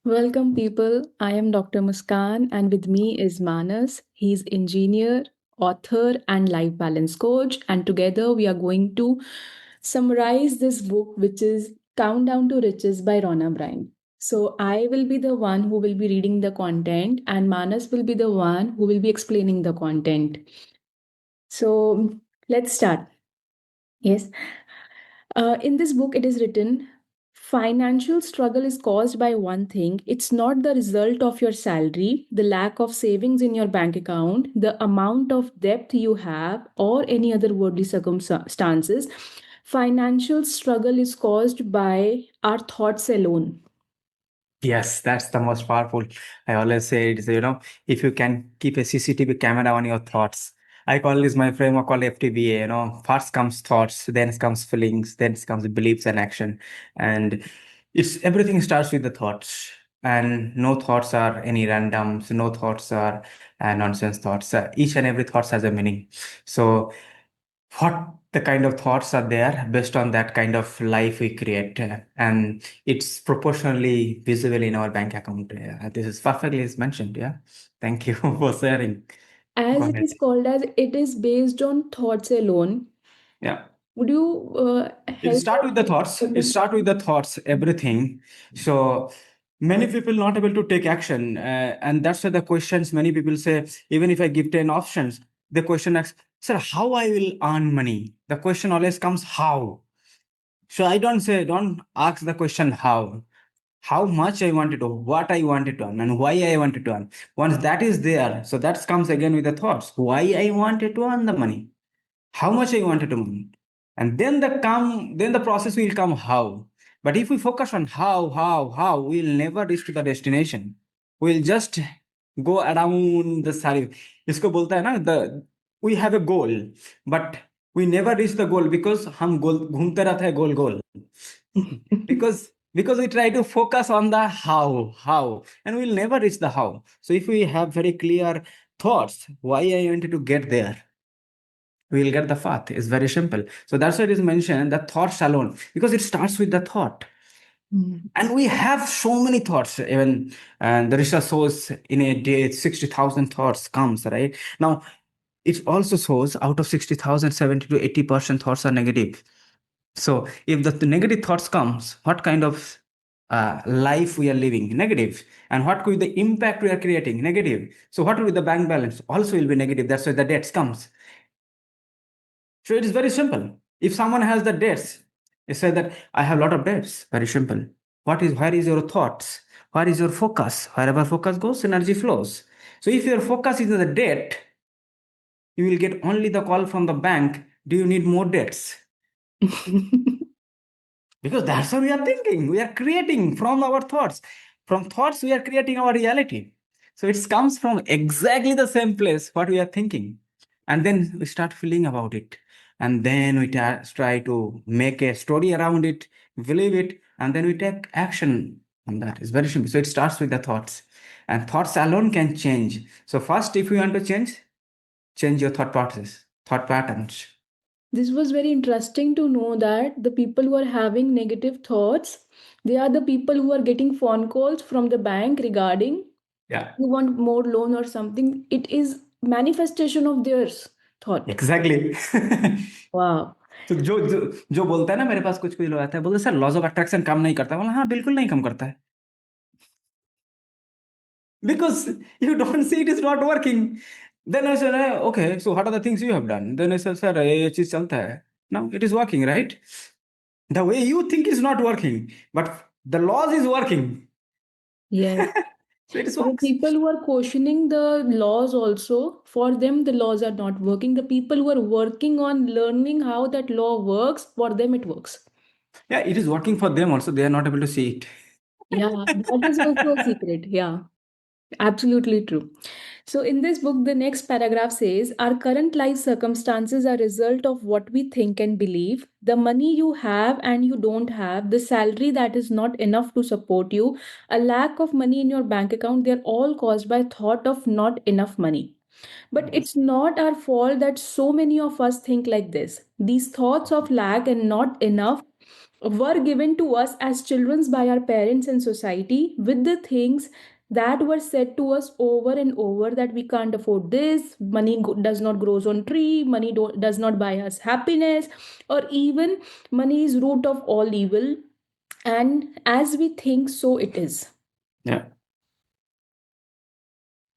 Welcome, people. I am Dr. Muskan, and with me is Manas. He's engineer, author, and life balance coach. And together, we are going to summarize this book, which is Countdown to Riches by Rona Bryan. So, I will be the one who will be reading the content, and Manas will be the one who will be explaining the content. So, let's start. Yes. In this book, it is written financial struggle is caused by one thing. It's not the result of your salary, the lack of savings in your bank account, the amount of debt you have, or any other worldly circumstances. Financial struggle is caused by our thoughts alone. Yes, that's the most powerful. I always say it is, if you can keep a CCTV camera on your thoughts. I call this my framework called FTBA, first comes thoughts, then comes feelings, then comes beliefs and action. And it's everything starts with the thoughts. And no thoughts are any randoms, no thoughts are nonsense thoughts. Each and every thoughts has a meaning. So what the kind of thoughts are there based on that kind of life we create, and it's proportionally visible in our bank account. This is perfectly is mentioned. Yeah, thank you for sharing. Go As it ahead. is called as it is based on thoughts alone. Yeah, Would you it help start with the us thoughts. It understand? start with the thoughts, everything. So many people not able to take action, and that's why the questions many people say, even if I give 10 options, the question asks, sir, how I will earn money? The question always comes how. So I don't ask the question how much I wanted to, what I wanted to earn, and why I wanted to earn. Once that is there, so that comes again with the thoughts. Why I wanted to earn the money, how much I wanted to earn, and then the process will come how. But if we focus on how, we'll never reach to the destination. We'll just go around the circle. इसको बोलता है ना the we have a goal, but we never reach the goal because हम गोल घूमते रहते हैं गोल गोल. Because we try to focus on the how, and we'll never reach the how. So if we have very clear thoughts why I wanted to get there, we will get the path. It's very simple. So that's why it is mentioned the thoughts alone, because it starts with the thought. Mm. And we have so many thoughts. Even and the research shows in a day 60,000 thoughts comes, right? Now it also shows out of 60,000, 70 to 80% thoughts are negative. So if the negative thoughts comes, what kind of life we are living? Negative. And what could be the impact we are creating? Negative. So what will be the bank balance? Also will be negative. That's why the debts comes. So it is very simple. If someone has the debts, they say that I have a lot of debts. Very simple. Where is your thoughts? Where is your focus? Wherever focus goes, energy flows. So if your focus is on the debt, you will get only the call from the bank. Do you need more debts? Because that's how we are thinking. We are creating from our thoughts. From thoughts, we are creating our reality. So it comes from exactly the same place what we are thinking. And then we start feeling about it. And then we try to make a story around it, believe it, and then we take action on that. It's very simple. So it starts with the thoughts. And thoughts alone can change. So first, if you want to change your thought process, thought patterns. This was very interesting to know that the people who are having negative thoughts, they are the people who are getting phone calls from the bank regarding Yeah. you want more loan or something. It is manifestation of theirs thought. Exactly. Wow. तो जो बोलता है ना, मेरे पास कुछ कुछ लोग आते हैं, बोलते सर लॉज ऑफ अट्रैक्शन काम नहीं करता. बोला हाँ, बिल्कुल नहीं काम करता है. Because you don't see it is not working. Then I said, okay, so what are the things you have done? Then I said, sir, ये चीज चलता है. Now it is working, right? The way you think is not working, but the laws is working. Yes. So it The works. people who are questioning the laws also, for them, the laws are not working. The people who are working on learning how that law works, for them, it works. Yeah, it is working for them also. They are not able to see it. Yeah, that is also a secret. Yeah. Absolutely true. So, in this book, the next paragraph says our current life circumstances are a result of what we think and believe. The money you have and you don't have, the salary that is not enough to support you, a lack of money in your bank account, they're all caused by thought of not enough money. But it's not our fault that so many of us think like this. These thoughts of lack and not enough were given to us as children by our parents and society, with the things that were said to us over and over, that we can't afford this, money does not grows on tree, money does not buy us happiness, or even money is root of all evil. And as we think, so it is. Yeah.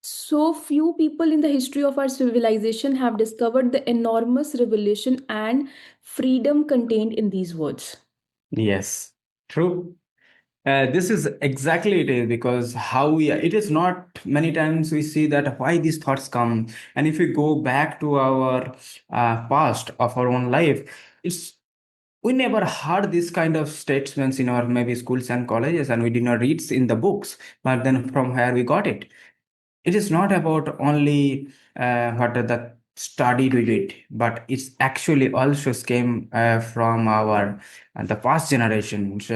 So few people in the history of our civilization have discovered the enormous revelation and freedom contained in these words. Yes. True. This is exactly it is, because how we, it is not many times we see that why these thoughts come. And if we go back to our past of our own life, it's, we never heard this kind of statements in our maybe schools and colleges, and we did not read in the books, but then from where we got it. It is not about only what the studied we did, but it's actually also came from our the past generations,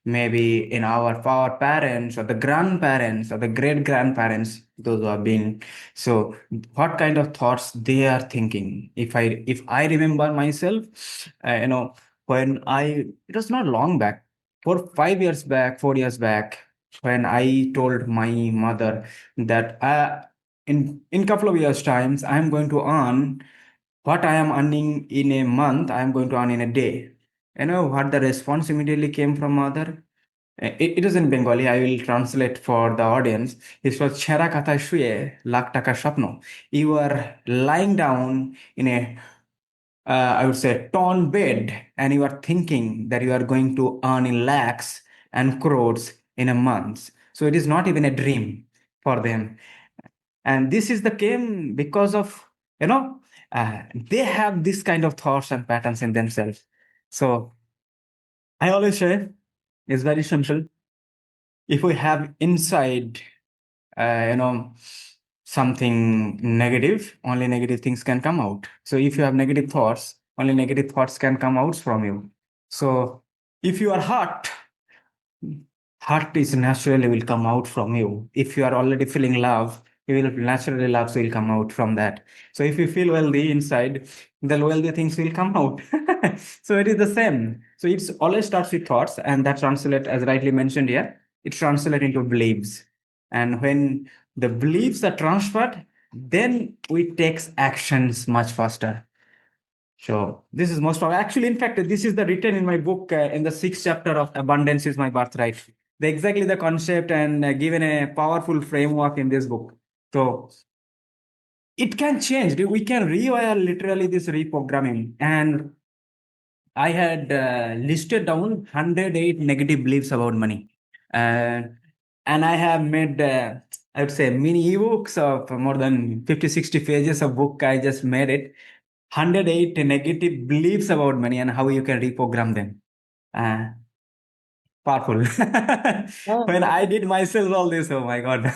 maybe in our parents or the grandparents or the great grandparents, those who have been. So, what kind of thoughts they are thinking? If I remember myself, when it was not long back, 4 5 years back, 4 years back, when I told my mother that in couple of years times I'm going to earn what I am earning in a month, I am going to earn in a day. You know what the response immediately came from mother? It is in Bengali. I will translate for the audience. It was "Chera katha shuye lakh taka shapno." You are lying down in a, I would say, torn bed, and you are thinking that you are going to earn in lakhs and crores in a month. So it is not even a dream for them. And this is the game because of, they have this kind of thoughts and patterns in themselves. So I always say it's very simple. If we have inside, uh, you know, something negative, only negative things can come out. So if you have negative thoughts, only negative thoughts can come out from you. So if you are hurt, heart is naturally will come out from you. If you are already feeling love, you will naturally love will come out from that. So if you feel wealthy inside, the wealthy things will come out. So it is the same. So it's always starts with thoughts, and that translate, as rightly mentioned here, it translates into beliefs. And when the beliefs are transferred, then we takes actions much faster. So this is most of actually, in fact, this is the written in my book in the sixth chapter of Abundance is My Birthright. The exactly the concept and given a powerful framework in this book. So it can change. We can rewire literally this reprogramming. And I had listed down 108 negative beliefs about money. And I have made, I would say, mini ebooks of more than 50, 60 pages of book. I just made it. 108 negative beliefs about money and how you can reprogram them. Uh, Powerful. Yeah. When I did myself all this, oh my God.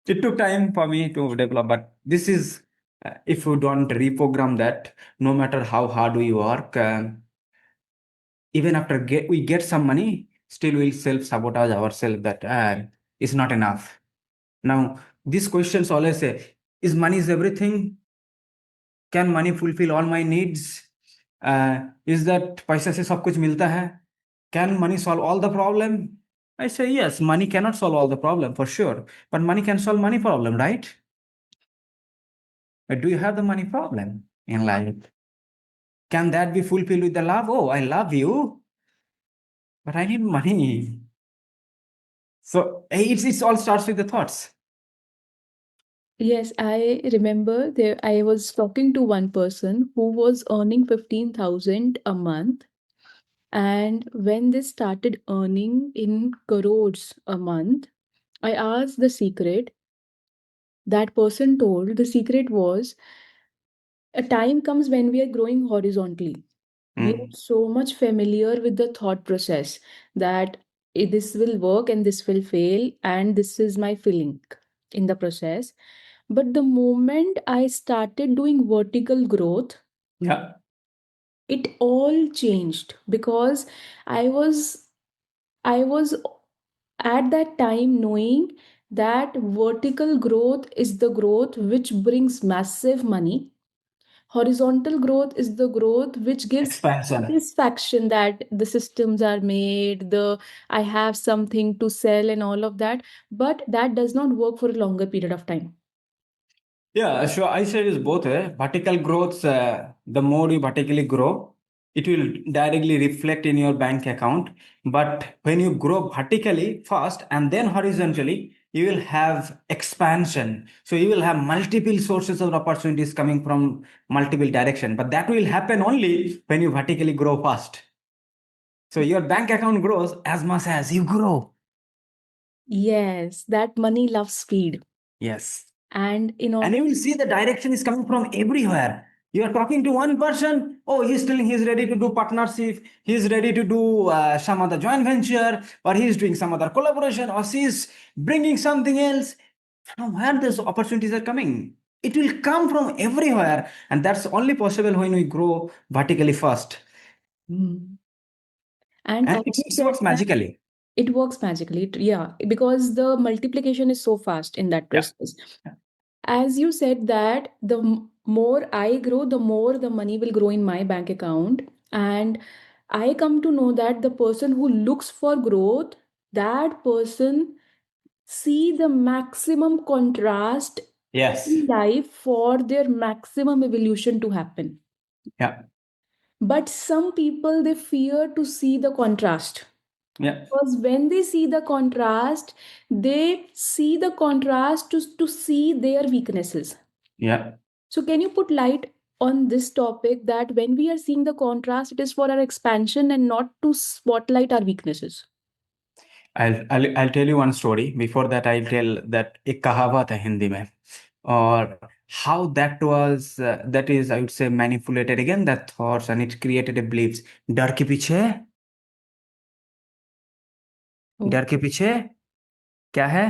It took time for me to develop, but this is, if you don't reprogram that, no matter how hard we work, even after we get some money, still we'll self-sabotage ourselves that it's not enough. Now, these questions always say, is money is everything? Can money fulfill all my needs? Is that पैसे से सब कुछ मिलता है? Can money solve all the problem? I say yes, money cannot solve all the problem for sure, but money can solve money problem, right? But do you have the money problem in life? Can that be fulfilled with the love? Oh, I love you, but I need money. So it's all starts with the thoughts. Yes, I remember there I was talking to one person who was earning 15,000 a month, and when they started earning in crores a month, I asked the secret. That person told the secret was, a time comes when we are growing horizontally. We are Mm. so much familiar with the thought process that this will work and this will fail, and this is my feeling in the process. But the moment I started doing vertical growth, Yeah. it all changed, because I was I was at that time knowing that vertical growth is the growth which brings massive money. Horizontal growth is the growth which gives Expansion. satisfaction that the systems are made, the I have something to sell and all of that, but that does not work for a longer period of time. Yeah, sure. I said it's both. Vertical growth, the more you vertically grow, it will directly reflect in your bank account. But when you grow vertically first and then horizontally, you will have expansion. So you will have multiple sources of opportunities coming from multiple direction. But that will happen only when you vertically grow fast. So your bank account grows as much as you grow. Yes, that money loves speed. Yes. And in all, And you will see the direction is coming from everywhere. You are talking to one person, oh, he's telling he's ready to do partnership, he's ready to do some other joint venture, or he's doing some other collaboration, or she's bringing something else. From where these opportunities are coming? It will come from everywhere, and that's only possible when we grow vertically first. Mm. And And as it you said works that magically. it works magically. Yeah, because the multiplication is so fast in that Yeah. process. As you said that the more I grow, the more the money will grow in my bank account. And I come to know that the person who looks for growth, that person see the maximum contrast Yes. in life for their maximum evolution to happen. Yeah. But some people they fear to see the contrast. Yeah. Because when they see the contrast, they see the contrast to see their weaknesses. Yeah. So, can you put light on this topic that when we are seeing the contrast, it is for our expansion and not to spotlight our weaknesses? I'll tell you one story. Before that, I'll tell that एक कहावत है हिंदी में, or how that was that is I would say manipulated again that thoughts and it created a beliefs. डर के पीछे Oh, डर के पीछे क्या है?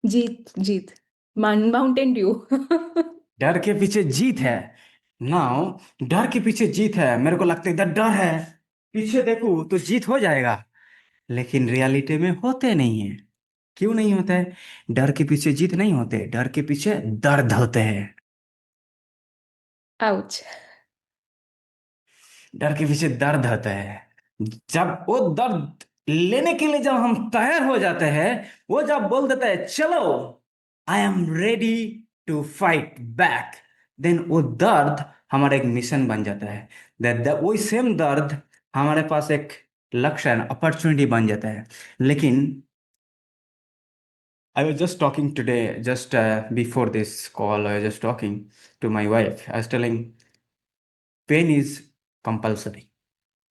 जीत, जीत. Mountain Dew. डर के पीछे जीत है. नाउ डर के पीछे जीत है, मेरे को लगता है इधर डर है, पीछे देखूं तो जीत हो जाएगा. लेकिन रियलिटी में होते नहीं है. क्यों नहीं होता है? डर के पीछे जीत नहीं होते, डर के पीछे दर्द होते हैं. Ouch. डर के पीछे दर्द होता है. जब वो दर्द लेने के लिए जब हम तैयार हो जाते हैं, वो जब बोल देता है चलो, I am ready to fight back, then वो दर्द हमारा एक मिशन बन जाता है. वही सेम दर्द हमारे पास एक लक्ष्य अपॉर्चुनिटी बन जाता है. लेकिन I was just talking today, just before this call, I was just talking to my wife. I was telling pain is compulsory,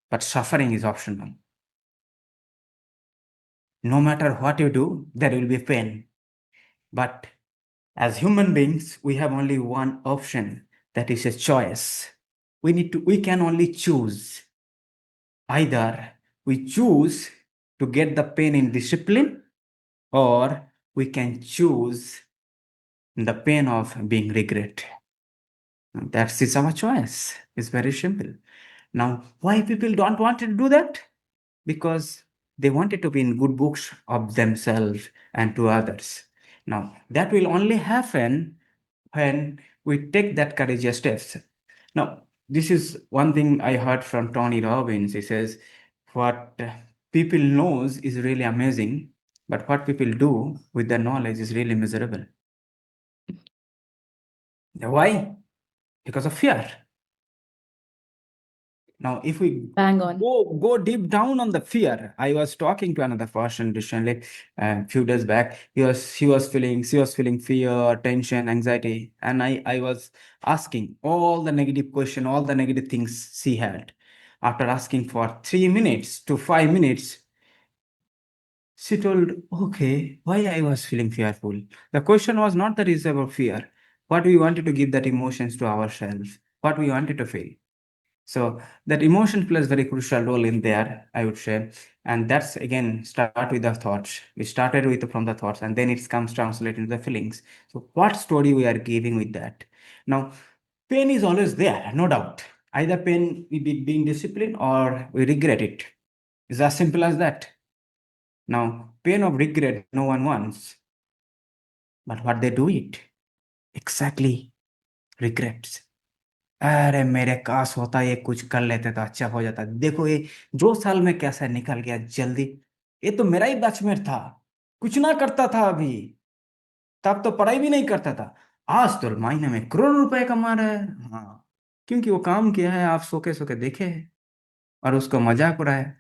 but suffering is optional. No matter what you do, there will be pain. But as human beings, we have only one option, that is a choice. We can only choose. Either we choose to get the pain in discipline, or we can choose the pain of being regret. That is our choice. It's very simple. Now, why people don't want to do that? Because they wanted to be in good books of themselves and to others. Now, that will only happen when we take that courageous steps. Now, this is one thing I heard from Tony Robbins. He says, what people knows is really amazing, but what people do with the knowledge is really miserable. Why? Because of fear. Now, if we Bang on. go deep down on the fear, I was talking to another person recently, a few days back. She was feeling fear, tension, anxiety, and I was asking all the negative question, all the negative things she had. After asking for 3 minutes to 5 minutes, she told, "Okay, why I was feeling fearful? The question was not the reason about fear. What we wanted to give that emotions to ourselves, what we wanted to feel." So that emotion plays very crucial role in there, I would say. And that's again start with the thoughts. We started with from the thoughts and then it comes translated into the feelings. So what story we are giving with that? Now, pain is always there, no doubt. Either pain we be being disciplined or we regret it. It's as simple as that. Now, pain of regret no one wants. But what they do it? Exactly regrets. अरे मेरे काश होता, ये कुछ कर लेते तो अच्छा हो जाता। देखो ये जो साल में कैसे निकल गया जल्दी। ये तो मेरा ही बैचमेट था, कुछ ना करता था अभी, तब तो पढ़ाई भी नहीं करता था। आज तो महीने में करोड़ रुपए कमा रहा है। हाँ, क्योंकि वो काम किया है, आप सोके सोके देखे हैं और उसको मजाक उड़ाया।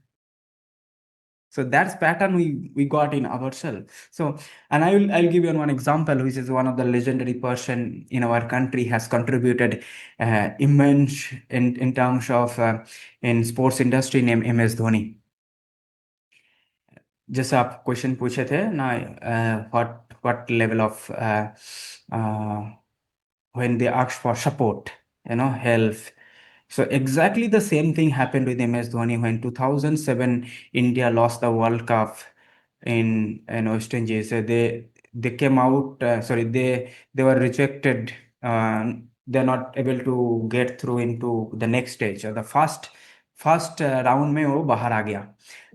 So that's pattern we got in ourselves. So, and I'll give you one example, which is one of the legendary person in our country has contributed immense in terms of in sports industry, named MS Dhoni. जैसे आप question पूछे थे ना, what level of when they asked for support, help. So exactly the same thing happened with MS Dhoni when 2007 India lost the World Cup in West Indies. So they came out. Sorry, they were rejected. They're not able to get through into the next stage. The first round में वो बाहर आ गया.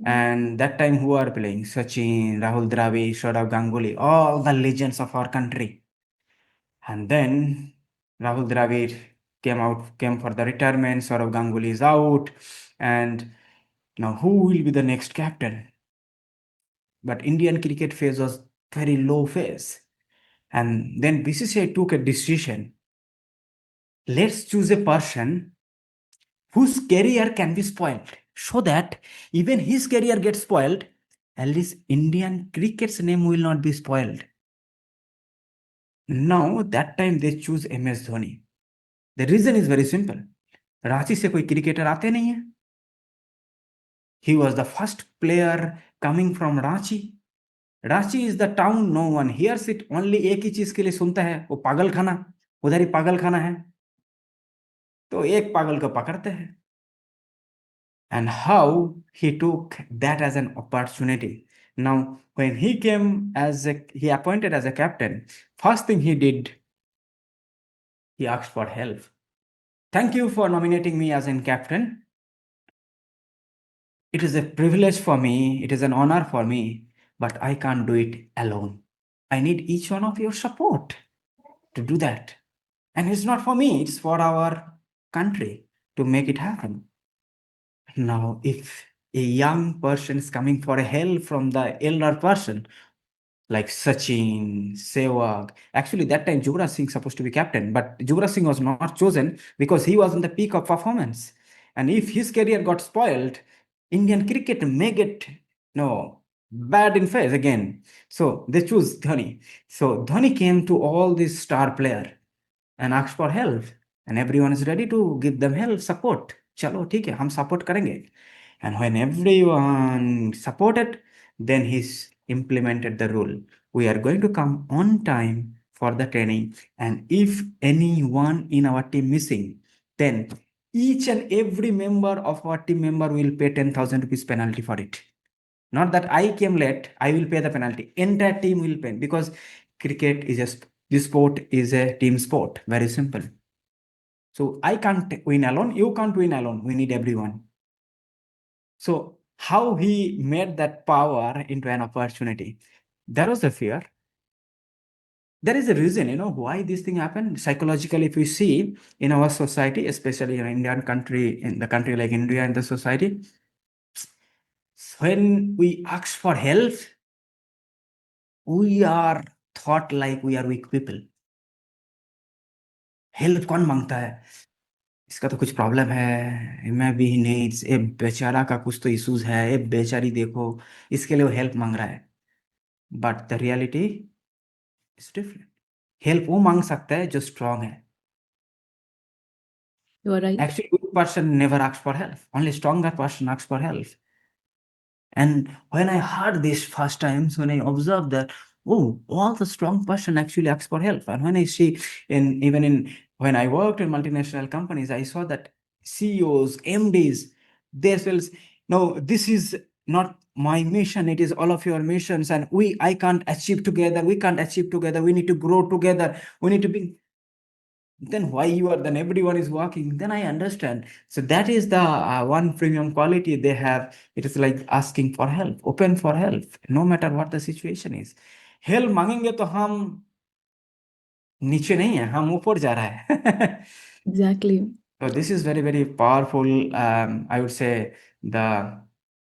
And that time who are playing? Sachin, Rahul Dravid, Saurav Ganguly, all the legends of our country. And then Rahul Dravid came for the retirement. Saurav Ganguly is out, and now who will be the next captain? But Indian cricket phase was very low phase, and then BCCI took a decision. Let's choose a person whose career can be spoiled, so that even his career gets spoiled, at least Indian cricket's name will not be spoiled. Now that time they choose MS Dhoni. The reason is very simple. Ranchi से कोई cricketer आते नहीं है. He was the first player coming from Ranchi. Ranchi is the town no one hears it. Only एक ही चीज के लिए सुनता है, वो पागल खाना. उधर ही पागल खाना है, तो एक पागल को पकड़ते हैं. And how he took that as an opportunity. Now, when he appointed as a captain, first thing he did, he asked for help. Thank you for nominating me as in captain. It is a privilege for me, it is an honor for me, but I can't do it alone. I need each one of your support to do that. And it's not for me, it's for our country to make it happen. Now, if a young person is coming for help from the elder person, like Sachin, Sehwag. Actually, that time Yuvraj Singh supposed to be captain, but Yuvraj Singh was not chosen because he was in the peak of performance. And if his career got spoiled, Indian cricket may get no bad in phase again. So they choose Dhoni. So Dhoni came to all these star player and asked for help, and everyone is ready to give them help, support. चलो ठीक है, हम support करेंगे. And when everyone supported, then he's implemented the rule. We are going to come on time for the training, and if anyone in our team missing, then each and every member of our team member will pay 10,000 rupees penalty for it. Not that I came late, I will pay the penalty. Entire team will pay, because cricket is this sport is a team sport. Very simple. So I can't win alone. You can't win alone. We need everyone. So how he made that power into an opportunity? There was a fear. There is a reason, why this thing happened. Psychologically, if we see in our society, especially in Indian country, in the country like India, in the society, when we ask for help, we are thought like we are weak people. Help कौन मांगता है? इसका तो कुछ problem है, मैं भी needs, ए बेचारा का कुछ तो इश्यूज है, ए बेचारी देखो, इसके लिए वो हेल्प मांग रहा है. But the reality is different. Help वो मांग सकता है जो स्ट्रांग है. You are right. Actually weak person never ask for help, only stronger person ask for help. And when I heard this first times, when I observed that, oh, all the strong person actually asks for help. And when I see even in when I worked in multinational companies, I saw that CEOs, MDs, they will, no, this is not my mission, it is all of your missions, and I can't achieve together, we can't achieve together, we need to grow together, we need to be. Then why you are, then everyone is walking, then I understand. So that is the one premium quality they have. It is like asking for help, open for help, no matter what the situation is. Help मांगेंगे तो हम नीचे नहीं है, हम ऊपर जा रहा है. Exactly. So this is very, very powerful. I would say the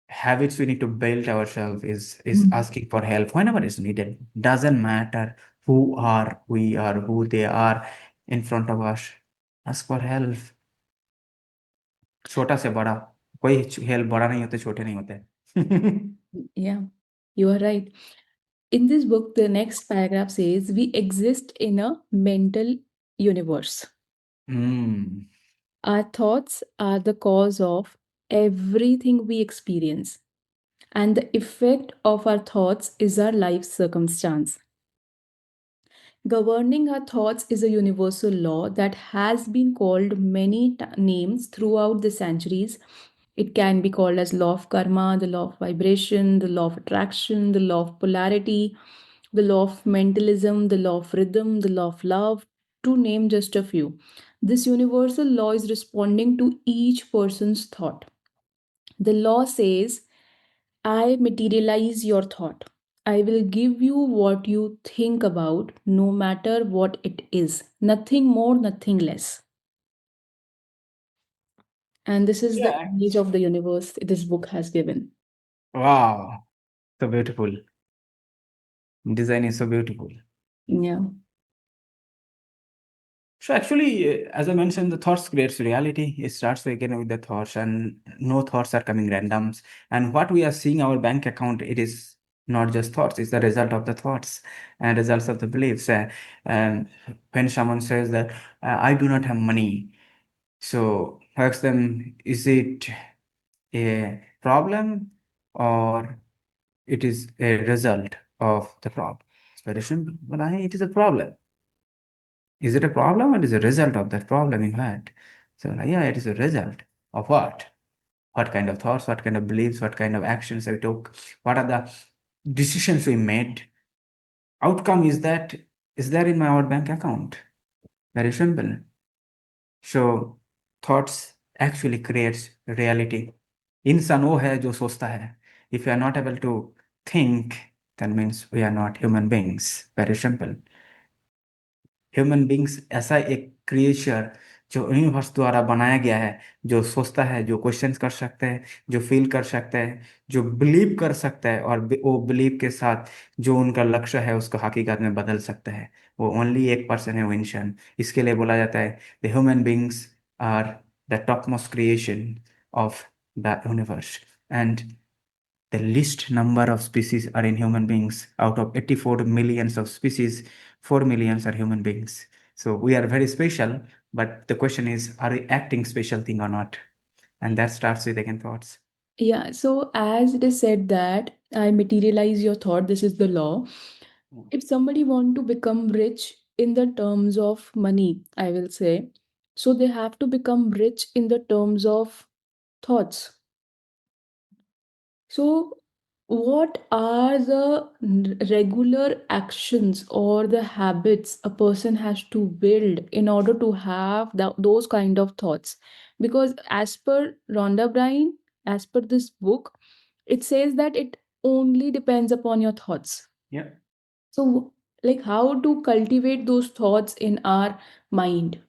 habits we need to build ourselves is Mm. asking for help whenever it's needed. Doesn't matter who are we or who they are in front of us. Ask for help. छोटा से बड़ा कोई help बड़ा नहीं होते छोटे नहीं होते Yeah, you are right. In this book, the next paragraph says, we exist in a mental universe. Hmm. Our thoughts are the cause of everything we experience, and the effect of our thoughts is our life circumstance. Governing our thoughts is a universal law that has been called many names throughout the centuries. It can be called as law of karma, the law of vibration, the law of attraction, the law of polarity, the law of mentalism, the law of rhythm, the law of love, to name just a few. This universal law is responding to each person's thought. The law says, I materialize your thought. I will give you what you think about, no matter what it is. Nothing more, nothing less. And this is the Yeah. image of the universe this book has given. Wow. So beautiful. Design is so beautiful. Yeah. So actually, as I mentioned, the thoughts creates reality. It starts again with the thoughts, and no thoughts are coming randoms. And what we are seeing our bank account, it is not just thoughts; it's the result of the thoughts and results of the beliefs. And when someone says that I do not have money, so I ask them, is it a problem or it is a result of the problem? It's very simple. But it is a problem. Is it a problem or is it a result of that problem you had? So yeah, it is a result of what? What kind of thoughts, what kind of beliefs, what kind of actions we took, what are the decisions we made. Outcome is there in my our bank account. Very simple. So thoughts actually creates reality. इंसान वो है जो सोचता है. If we are not able to think, that means we are not human beings. Very simple. Human beings ऐसा एक creature जो universe द्वारा बनाया गया है, जो सोचता है, जो क्वेश्चंस कर सकता है, जो फील कर सकता है, जो बिलीव कर सकता है और वो बिलीव के साथ जो उनका लक्ष्य है उसको हकीकत में बदल सकता है. वो ओनली एक पर्सन है, वो इंसान. इसके लिए बोला जाता है the human beings are the top most creation of the universe. And the least number of species are in human beings. Out of 84 millions of species, 4 millions are human beings. So we are very special, but the question is, are we acting special thing or not? And that starts with again thoughts. Yeah. So, as it is said that I materialize your thought, this is the law. If somebody want to become rich in the terms of money, I will say, so they have to become rich in the terms of thoughts. So, what are the regular actions or the habits a person has to build in order to have those kind of thoughts? Because as per Rhonda Bryan, as per this book, it says that it only depends upon your thoughts. Yeah, So, like, how to cultivate those thoughts in our mind?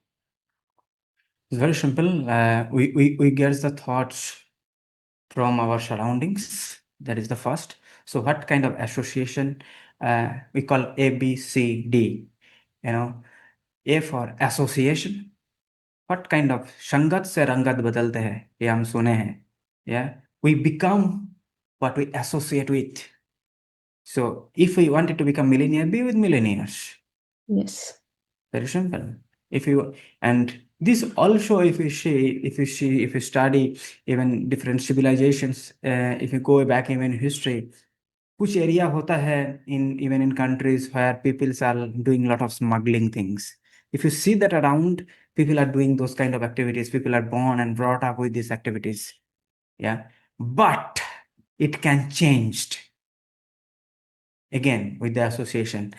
it's very simple. We get the thoughts from our surroundings. That is the first. So what kind of association we call A, B, C, D? You know, A for association. What kind of संगत से रंगत बदलते हैं ये हम सुने हैं. Yeah, we become what we associate with. So if we wanted to become millionaire, be with millionaires. Yes. Very simple. If you and this also, if you study even different civilizations, if you go back even in history, कुछ area होता है in even in countries where people are doing a lot of smuggling things. If you see that around, people are doing those kind of activities. People are born and brought up with these activities. Yeah, but it can changed again with the association.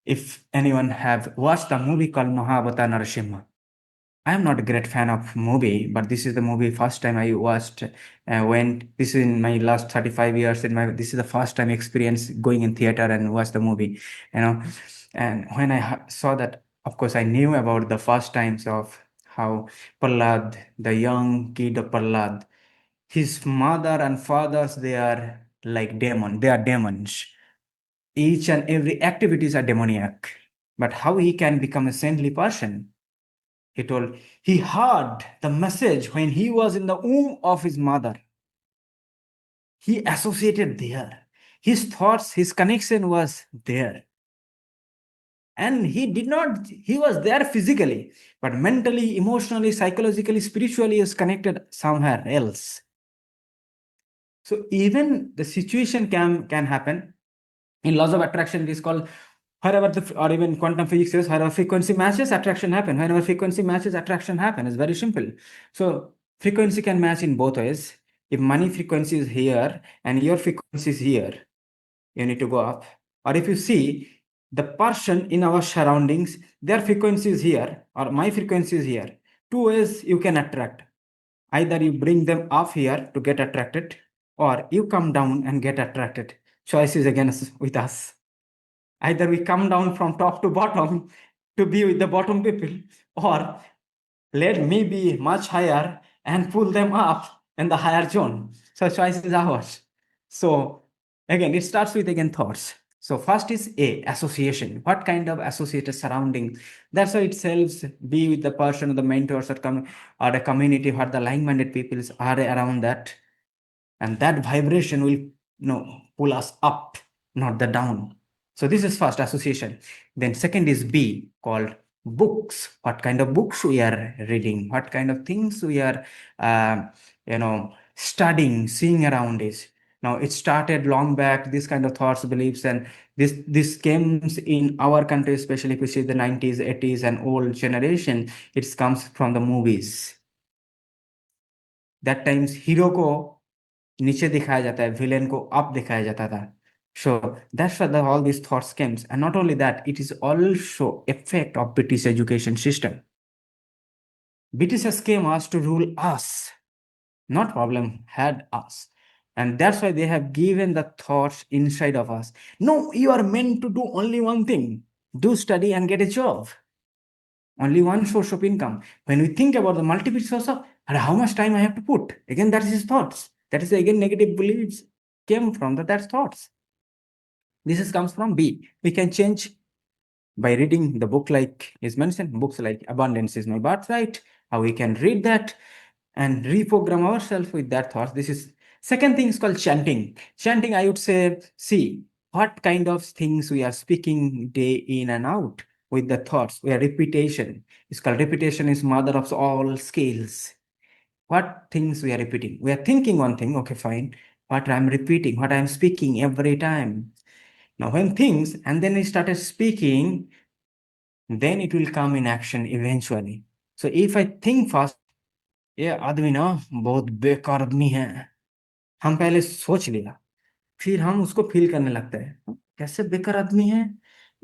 If anyone have watched the movie called Mahabharata Narasimha, I am not a great fan of movie, but this is the movie first time I watched when this is in my last 35 years in my this is the first time experience going in theater and watch the movie. And when I saw that, of course I knew about the first times of how Prahlad, the young kid of Prahlad, his mother and fathers, they are like they are demons. Each and every activities are demoniac. But how he can become a saintly person? He told he heard the message when he was in the womb of his mother. He associated there. His thoughts, his connection was there. And he was there physically, but mentally, emotionally, psychologically, spiritually, is connected somewhere else. So even the situation can happen. In laws of attraction, it is called wherever or even quantum physics says wherever frequency matches, attraction happen. Whenever frequency matches, attraction happen. It's very simple. So frequency can match in both ways. If money frequency is here and your frequency is here, you need to go up. Or if you see the person in our surroundings, their frequency is here or my frequency is here. Two ways you can attract. Either you bring them up here to get attracted, or you come down and get attracted. Choice is again with us. Either we come down from top to bottom to be with the bottom people, or let me be much higher and pull them up in the higher zone. So choice is ours. So again, it starts with again thoughts. So first is A, association. What kind of associated surrounding? That's why it helps be with the person or the mentors or the community where the like-minded people are around that. And that vibration will pull us up, not the down. So this is first association. Then second is B, called books. What kind of books we are reading, what kind of things we are studying, seeing around us. Now it started long back, this kind of thoughts, beliefs, and this came in our country, especially if you see the 90s, 80s and old generation. It comes from the movies. That times hero को नीचे दिखाया जाता है, villain को up दिखाया जाता था. So that's why all these thoughts came. And not only that, it is also effect of British education system. Britishers came us to rule us, not problem had us. And that's why they have given the thoughts inside of us. No, you are meant to do only one thing. Do study and get a job. Only one source of income. When we think about the multiple source of how much time I have to put, again, that is his thoughts. That is again negative beliefs came from that's thoughts. Comes from B. We can change by reading the book like is mentioned, books like Abundance is My Birthright, how we can read that and reprogram ourselves with that thoughts. This is second thing is called chanting. Chanting, I would say, see what kind of things we are speaking day in and out with the thoughts. We are repetition. It's called repetition is mother of all skills. What things we are repeating? We are thinking one thing, okay, fine. But I'm repeating what I'm speaking every time. Now, when things and then we started speaking, then it will come in action eventually. So if I think first, ये आदमी ना बहुत बेकार आदमी है, हम पहले सोच लिया, फिर हम उसको फील करने लगते हैं कैसे बेकार आदमी है,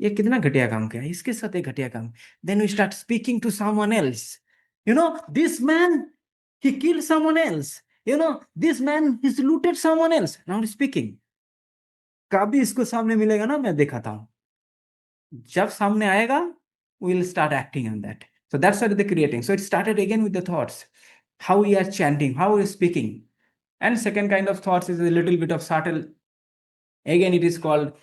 ये कितना घटिया काम किया, इसके साथ एक घटिया काम. Then we start speaking to someone else. This man, he killed someone else. This man, he's looted someone else. Now he's speaking. कभी इसको सामने मिलेगा ना, मैं दिखाता हूँ. जब सामने आएगा, we'll start acting on that. So that's what they're creating. So it started again with the thoughts. How we are chanting, how we are speaking. And second kind of thoughts is a little bit of subtle. Again, it is called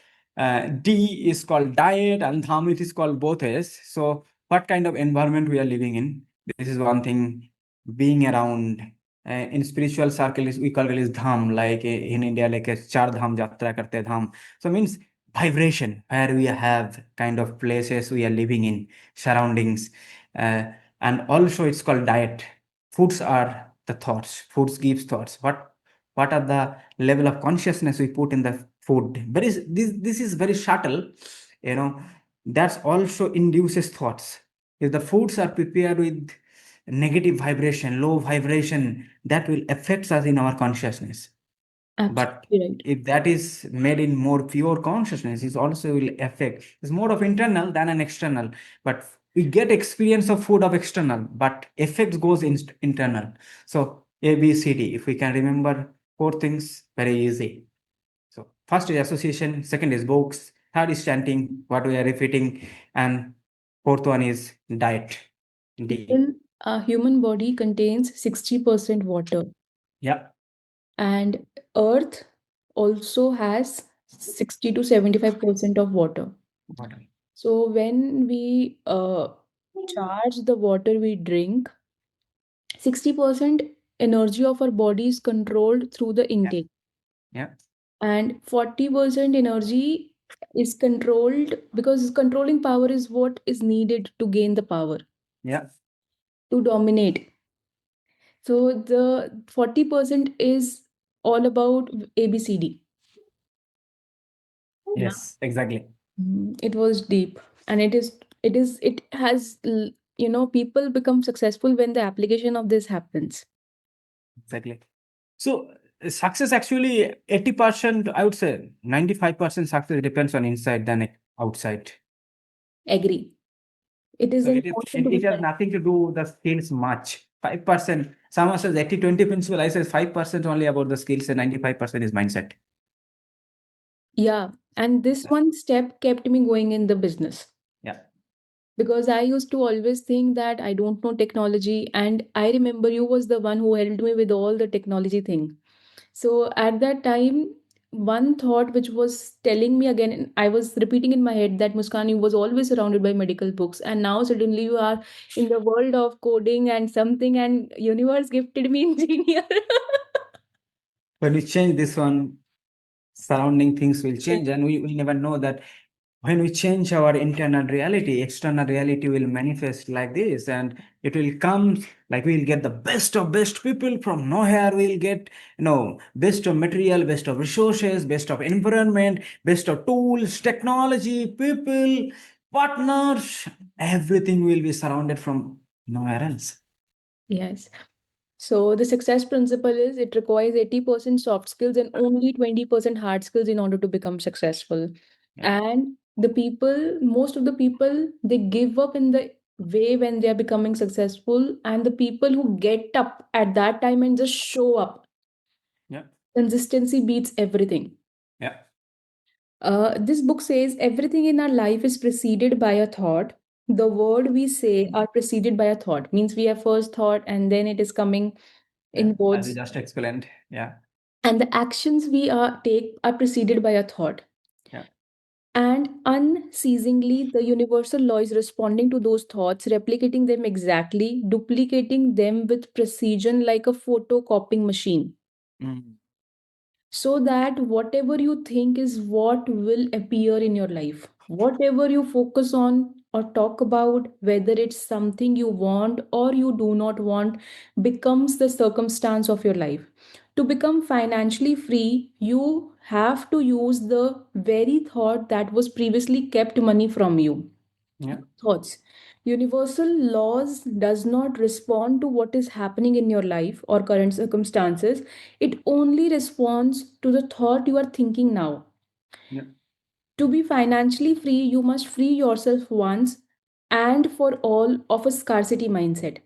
D is called diet and dham it is called both ways. So what kind of environment we are living in? This is one thing. Being around in spiritual circles, we call it as dham. Like in India, like a char dham jatra karte dham. So means vibration where we have kind of places we are living in, surroundings, and also it's called diet. Foods are the thoughts. Foods gives thoughts. What are the level of consciousness we put in the food? This is very subtle, that also induces thoughts. If the foods are prepared with negative vibration, low vibration, that will affect us in our consciousness. But Absolutely right. if that is made in more pure consciousness, it also will affect. It's more of internal than an external. But we get experience of food of external, but effect goes internal. So A, B, C, D. If we can remember four things, very easy. So first is association, second is books, third is chanting, what we are repeating, and fourth one is diet. D. Our human body contains 60% water, Yeah. and Earth also has 60 to 75% of water. Water. So when we charge the water we drink, 60% energy of our body is controlled through the Yeah. intake, Yeah. and 40% energy is controlled because controlling power is what is needed to gain the power Yeah. to dominate. So the 40% is all about ABCD. Yeah. Yes, exactly. It was deep, and it has people become successful when the application of this happens. Exactly. So success actually 80%, I would say 95% success depends on inside than outside. Agree. It is So important to be it has correct. nothing to do the skills much. 5%. Someone says 80-20 principle. I say 5% only about the skills and 95% is mindset. Yeah, and this one step kept me going in the business Yeah. because I used to always think that I don't know technology, and I remember you was the one who helped me with all the technology thing. So at that time, one thought which was telling me again, and I was repeating in my head that Muskan, you was always surrounded by medical books, and now suddenly you are in the world of coding and something, and universe gifted me engineer. When we change this one, surrounding things will Yes. change, and we will never know that when we change our internal reality, external reality will manifest like this, and it will come like we'll get the best of best people from nowhere. We'll get, best of material, best of resources, best of environment, best of tools, technology, people, partners. Everything will be surrounded from nowhere else. Yes. So the success principle is it requires 80% soft skills and only 20% hard skills in order to become successful. Yeah. And the people, most of the people, they give up in the way when they are becoming successful. And the people who get up at that time and just show up, Yeah. consistency beats everything. Yeah. This book says everything in our life is preceded by a thought. The word we say are preceded by a thought, means we have first thought and then it is coming Yeah. in As you words, just explained. Yeah. and the actions we take are preceded by a thought. Yeah. And unceasingly, the universal law is responding to those thoughts, replicating them exactly, duplicating them with precision like a photocopying machine. Mm. So that whatever you think is what will appear in your life. Whatever you focus on or talk about, whether it's something you want or you do not want, becomes the circumstance of your life. To become financially free, you have to use the very thought that was previously kept money from you. Yeah. Thoughts. Universal laws does not respond to what is happening in your life or current circumstances. It only responds to the thought you are thinking now. Yeah. To be financially free, you must free yourself once and for all of a scarcity mindset.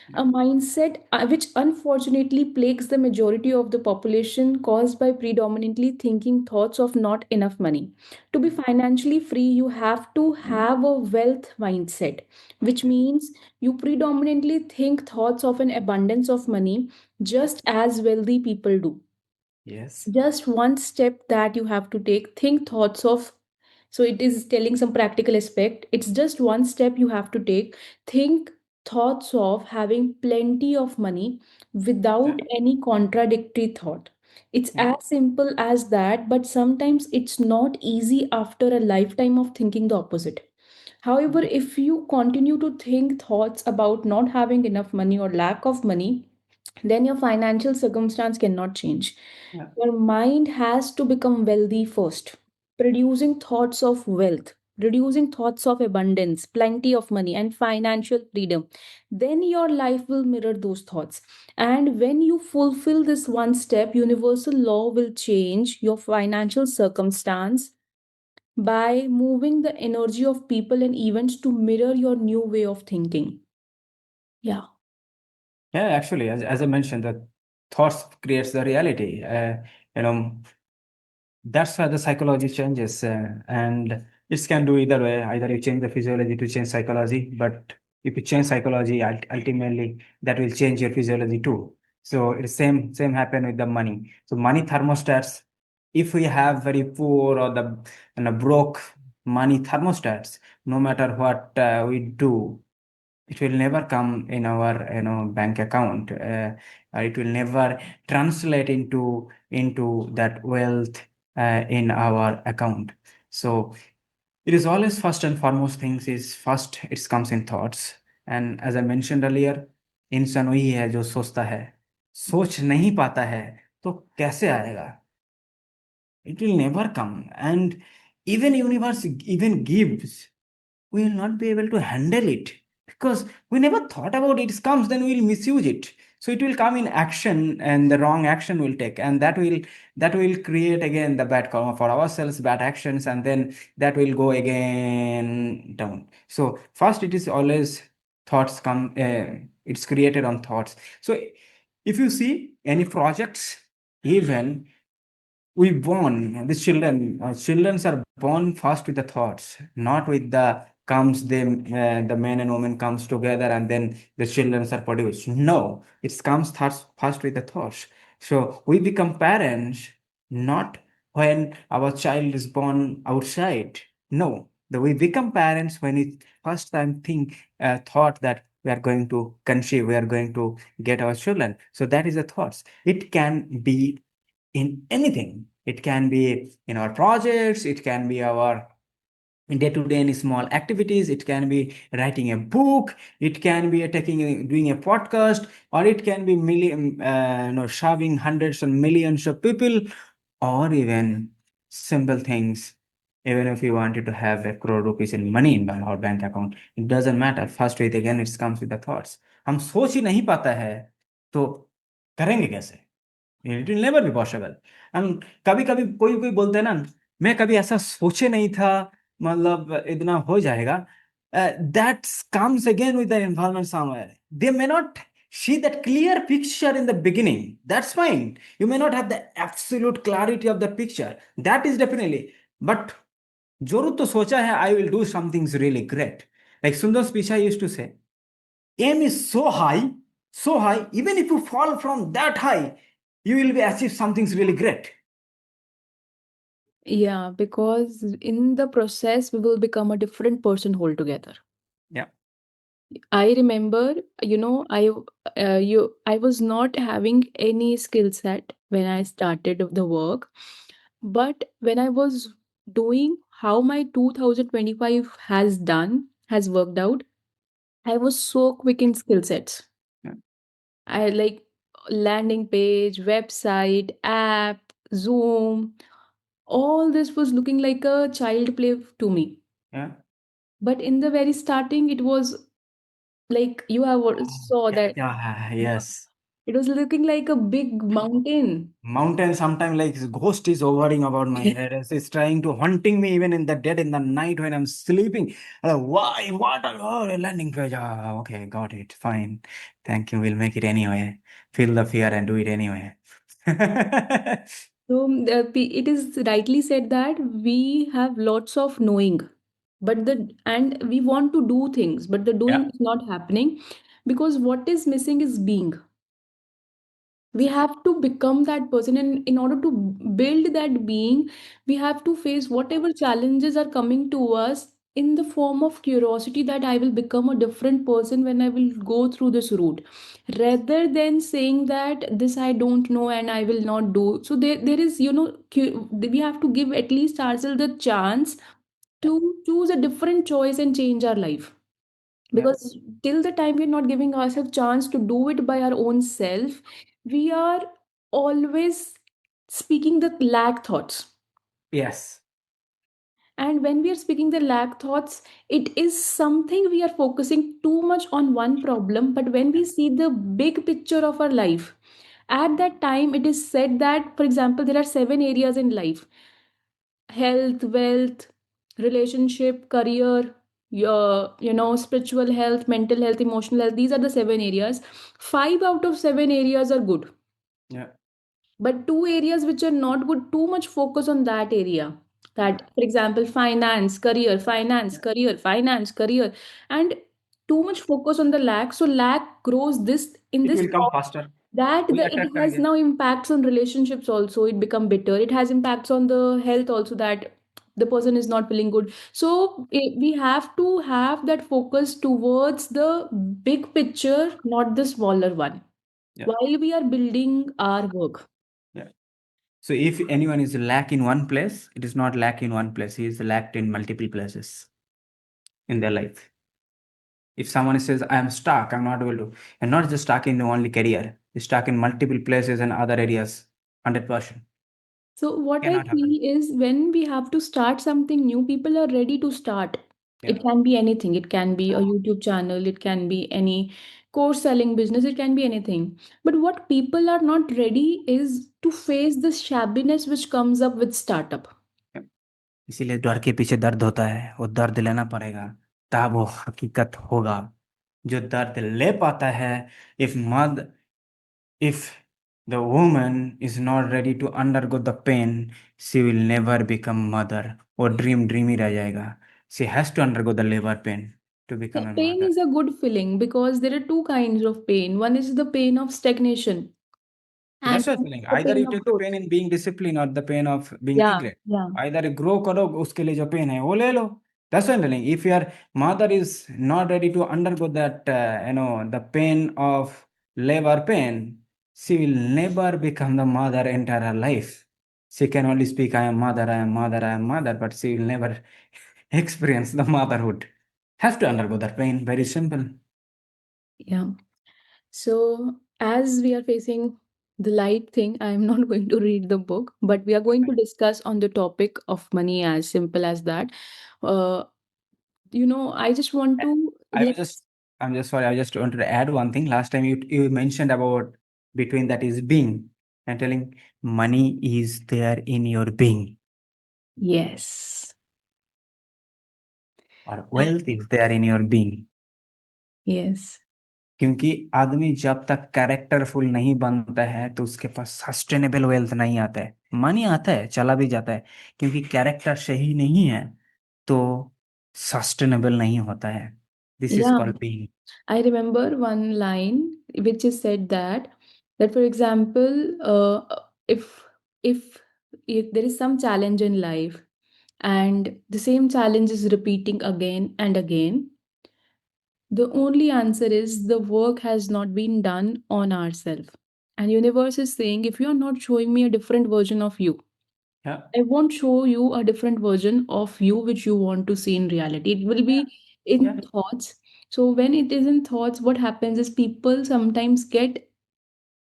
Yeah. A mindset which unfortunately plagues the majority of the population, caused by predominantly thinking thoughts of not enough money. To be financially free, you have to have a wealth mindset, which means you predominantly think thoughts of an abundance of money, just as wealthy people do. Yes. Just one step that you have to take, think thoughts of, so it is telling some practical aspect, it's just one step you have to take. Think thoughts of having plenty of money Yeah. without any contradictory thought. It's Yeah. as simple as that, but sometimes it's not easy after a lifetime of thinking the opposite. However, if you continue to think thoughts about not having enough money or lack of money, then your financial circumstance cannot change. Yeah. Your mind has to become wealthy first, producing thoughts of wealth, producing thoughts of abundance, plenty of money, and financial freedom. Then your life will mirror those thoughts. And when you fulfill this one step, universal law will change your financial circumstance by moving the energy of people and events to mirror your new way of thinking. Yeah. Yeah, actually, as I mentioned, that thoughts creates the reality. You know, that's how the psychology changes, and it can do either way. Either you change the physiology to change psychology, but If you change psychology, ultimately that will change your physiology too. So it's same happen with the money. So money thermostats, if we have very poor or the broke money thermostats, no matter what we do, it will never come in our bank account. It will never translate into that wealth in our account. So it is always first and foremost things is first it comes in thoughts. And as I mentioned earlier, इंसान वही है जो सोचता है, सोच नहीं पाता है तो कैसे आएगा? It will never come. And even universe even gives, we will not be able to handle it because we never thought about it. It comes, then we will misuse it. So it will come in action, and the wrong action will take, and that will create again the bad karma for ourselves, bad actions, and then that will go again down. So first, it is always thoughts come. It's created on thoughts. So if you see any projects, even we born the children children are born first with the thoughts, not with the comes them the men and women comes together and then the children are produced. No, it comes thoughts first with the thoughts. So we become parents not when our child is born outside. No, we become parents when it first time think thought that we are going to conceive, we are going to get our children. So that is the thoughts. It can be in anything. It can be in our projects, it can be our day-to-day and small activities, it can be writing a book, it can be doing a podcast, or it can be serving hundreds and millions of people, or even simple things. Even if you wanted to have a crore rupees in money in our bank account, it doesn't matter. First with again it comes with the thoughts. हम सोच ही नहीं पाता है तो करेंगे कैसे? It will never be possible. And कभी कभी कोई कोई बोलते हैं ना, मैं कभी ऐसा सोचे नहीं था, मतलब इतना हो जाएगा। That comes again with the environment somewhere. They may not see that clear picture in the beginning. That's fine. You may not have the absolute clarity of the picture. That is definitely. But जरूर तो सोचा है, I will do something really great. Like Sundar Pichai used to say, aim is so high, even if you fall from that high, you will be achieve something really great. Yeah, because in the process, we will become a different person altogether. Yeah, I remember, I was not having any skill set when I started the work, but when I was doing how my 2025 has worked out, I was so quick in skill sets. yeah, I like landing page, website, app, Zoom. All this was looking like a child play to me. yeah. But in the very starting, it was like you have saw Yeah, that yeah, yes. it was looking like a big mountain. Mountain sometimes like ghost is hovering about my head. It's trying to haunting me even in the dead in the night when I'm sleeping. Why? What? Oh, a landing page. Ah, okay, got it. Fine. Thank you. We'll make it anyway. Feel the fear and do it anyway. So it is rightly said that we have lots of knowing, but we want to do things, but the Yeah. doing is not happening because what is missing is being. We have to become that person, and in order to build that being, we have to face whatever challenges are coming to us in the form of curiosity, that I will become a different person when I will go through this route, rather than saying that this I don't know and I will not do. So there is, we have to give at least ourselves the chance to choose a different choice and change our life, Yeah. because till the time we're not giving ourselves chance to do it by our own self, we are always speaking the lack thoughts. Yes. And when we are speaking the lack thoughts, it is something we are focusing too much on one problem. But when we see the big picture of our life, at that time it is said that, for example, there are 7 areas in life: health, wealth, relationship, career, your spiritual health, mental health, emotional health. These are the 7 areas. 5 out of 7 areas are good, Yeah. but 2 areas which are not good, too much focus on that area. Yeah. That, for example, finance, career, finance, Yeah. career, finance, career, and too much focus on the lack, so lack grows this in It this will come form faster. that We it attract has again. now impacts on relationships also. It become bitter. It has impacts on the health also, that the person is not feeling good. So we have to have that focus towards the big picture, not the smaller one, Yeah. while we are building our work. Yeah. So if anyone is lack in one place, it is not lack in one place. He is lacked in multiple places in their life. If someone says, I am stuck, I'm not able to, and not just stuck in only career, he's stuck in multiple places and other areas, 100%. So what I Cannot happen. feel is when we have to start something new, people are ready to start. Yeah. It can be anything. It can be a YouTube channel. It can be any course selling business. It can be anything. But what people are not ready is to face the shabbiness which comes up with startup. Yeah. इसीलिए डर के पीछे दर्द होता है, वो दर्द लेना पड़ेगा, तब वो हकीकत होगा। जो दर्द ले पाता है, if mud if the woman is not ready to undergo the pain, she will never become mother, or dream ही रह जाएगा। She has to undergo the labor pain to become Yeah, a pain mother. is a good feeling because there are two kinds of pain. One is the pain of stagnation and That's what one I'm is feeling. the Either pain you of take the growth. pain in being disciplined or the pain of being Yeah, neglect. yeah. Either grow करो उसके लिए जो pain है वो ले लो. That's what I'm telling. If your mother is not ready to undergo that, the pain of labor pain, she will never become the mother entire her life. She can only speak, I am mother, I am mother, I am mother, but she will never experience the motherhood. Have to undergo that pain. Very simple. Yeah. So, as we are facing the light thing, I am not going to read the book, but we are going to discuss on the topic of money, as simple as that. Uh, I just want to I was let's just, I'm just sorry, I just wanted to add one thing. Last time you mentioned about between that is being and telling money is there in your being yes, or uh, wealth is there in your being. yes, क्योंकि आदमी जब तक कैरेक्टरफुल नहीं बनता है तो उसके पास sustainable wealth नहीं आता है। मनी आता है, चला भी जाता है, क्योंकि कैरेक्टर सही नहीं है तो सस्टेनेबल नहीं होता है। This is yeah. Called being. I remember one line which is said that for example, if if if there is some challenge in life and the same challenge is repeating again and again, the only answer is the work has not been done on ourselves. And universe is saying, if you are not showing me a different version of you, Yeah, I won't show you a different version of you which you want to see in reality. It will yeah, be in yeah, thoughts. So when it is in thoughts, what happens is people sometimes get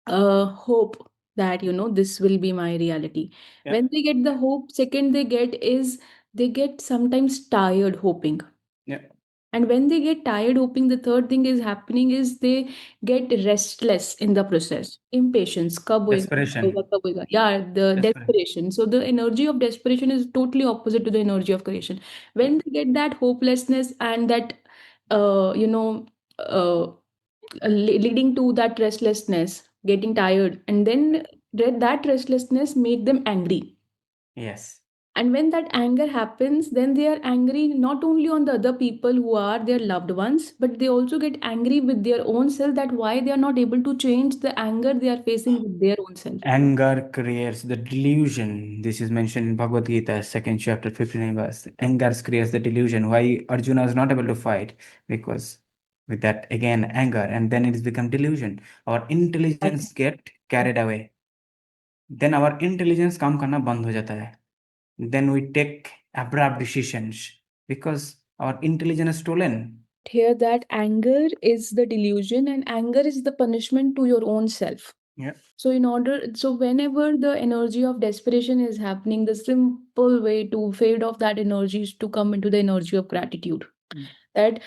hope that this will be my reality. yeah, When they get the hope, second they get is they get sometimes tired hoping. yeah. And when they get tired hoping, the third thing is happening is they get restless in the process. Impatience. Kab hoega, kab hoega, Desperation. kab hoega. Yeah, the Desperation. desperation. So the energy of desperation is totally opposite to the energy of creation. Yeah, When they get that hopelessness and that, uh, you know, uh, leading to that restlessness, getting tired, and then that restlessness make them angry. yes. And when that anger happens, then they are angry not only on the other people who are their loved ones, but they also get angry with their own self that why they are not able to change the anger they are facing with their own self. Anger creates the delusion. This is mentioned in Bhagavad Gita, second chapter, 59 verse. Anger creates the delusion. Why Arjuna is not able to fight? Because with that, again, anger, and then it has become delusion. Our Exactly. intelligence get carried away. Then our intelligence काम करना बंद हो जाता है. Then we take abrupt decisions because our intelligence is stolen. Here, that anger is the delusion, and anger is the punishment to your own self. Yeah. So whenever the energy of desperation is happening, the simple way to fade off that energy is to come into the energy of gratitude. Mm. That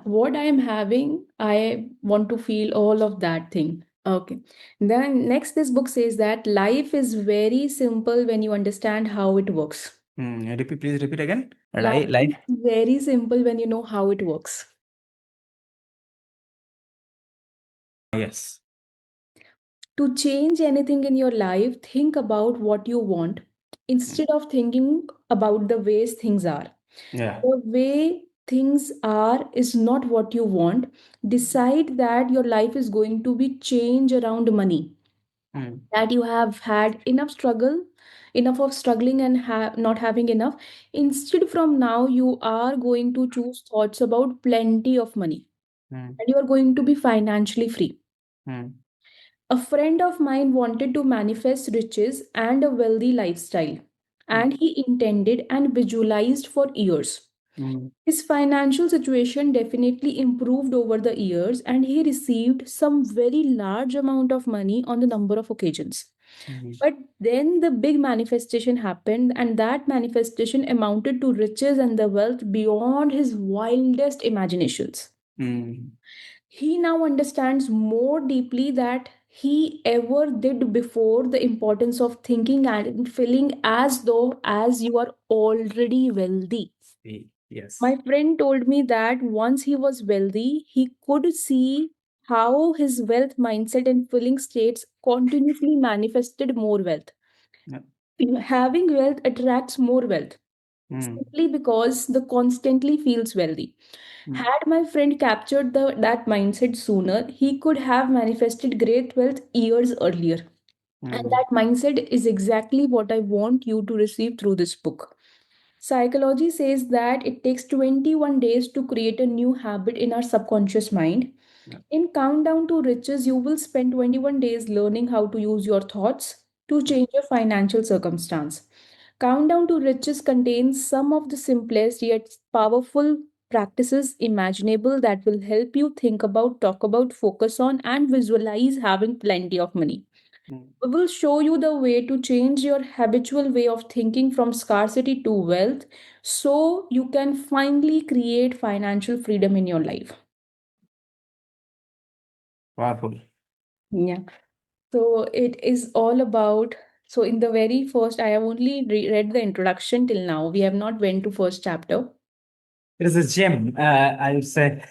what I am having, I want to feel all of that thing. Okay. Then next, this book says that life is very simple when you understand how it works. Repeat, please repeat again. Life is Life. very simple when you know how it works. Yes. To change anything in your life, think about what you want Mm. instead of thinking about the ways things are. Yeah. The way things are is not what you want. Decide that your life is going to be change around money, Mm, that you have had enough struggle, enough of struggling and not having enough. Instead, from now you are going to choose thoughts about plenty of money, mm, and you are going to be financially free. mm, A friend of mine wanted to manifest riches and a wealthy lifestyle, and mm, he intended and visualized for years. mm, His financial situation definitely improved over the years, and he received some very large amount of money on the number of occasions. mm, But then the big manifestation happened, and that manifestation amounted to riches and the wealth beyond his wildest imaginations. mm. He now understands more deeply that he ever did before the importance of thinking and feeling as though as you are already wealthy. Yes. My friend told me that once he was wealthy, he could see how his wealth mindset and feeling states continuously manifested more wealth. Yeah. Having wealth attracts more wealth Mm, simply because the constantly feels wealthy. mm, Had my friend captured that mindset sooner, he could have manifested great wealth years earlier. And mm, that mindset is exactly what I want you to receive through this book. Psychology says that it takes 21 days to create a new habit in our subconscious mind. yeah. In Countdown to Riches, you will spend 21 days learning how to use your thoughts to change your financial circumstance. Countdown to Riches contains some of the simplest yet powerful practices imaginable that will help you think about, talk about, focus on, and visualize having plenty of money. Mm. We will show you the way to change your habitual way of thinking from scarcity to wealth so you can finally create financial freedom in your life. Powerful. Yeah. So it is all about. So in the very first, I have only read the introduction till now. We have not went to first chapter. It is a gem, I would say.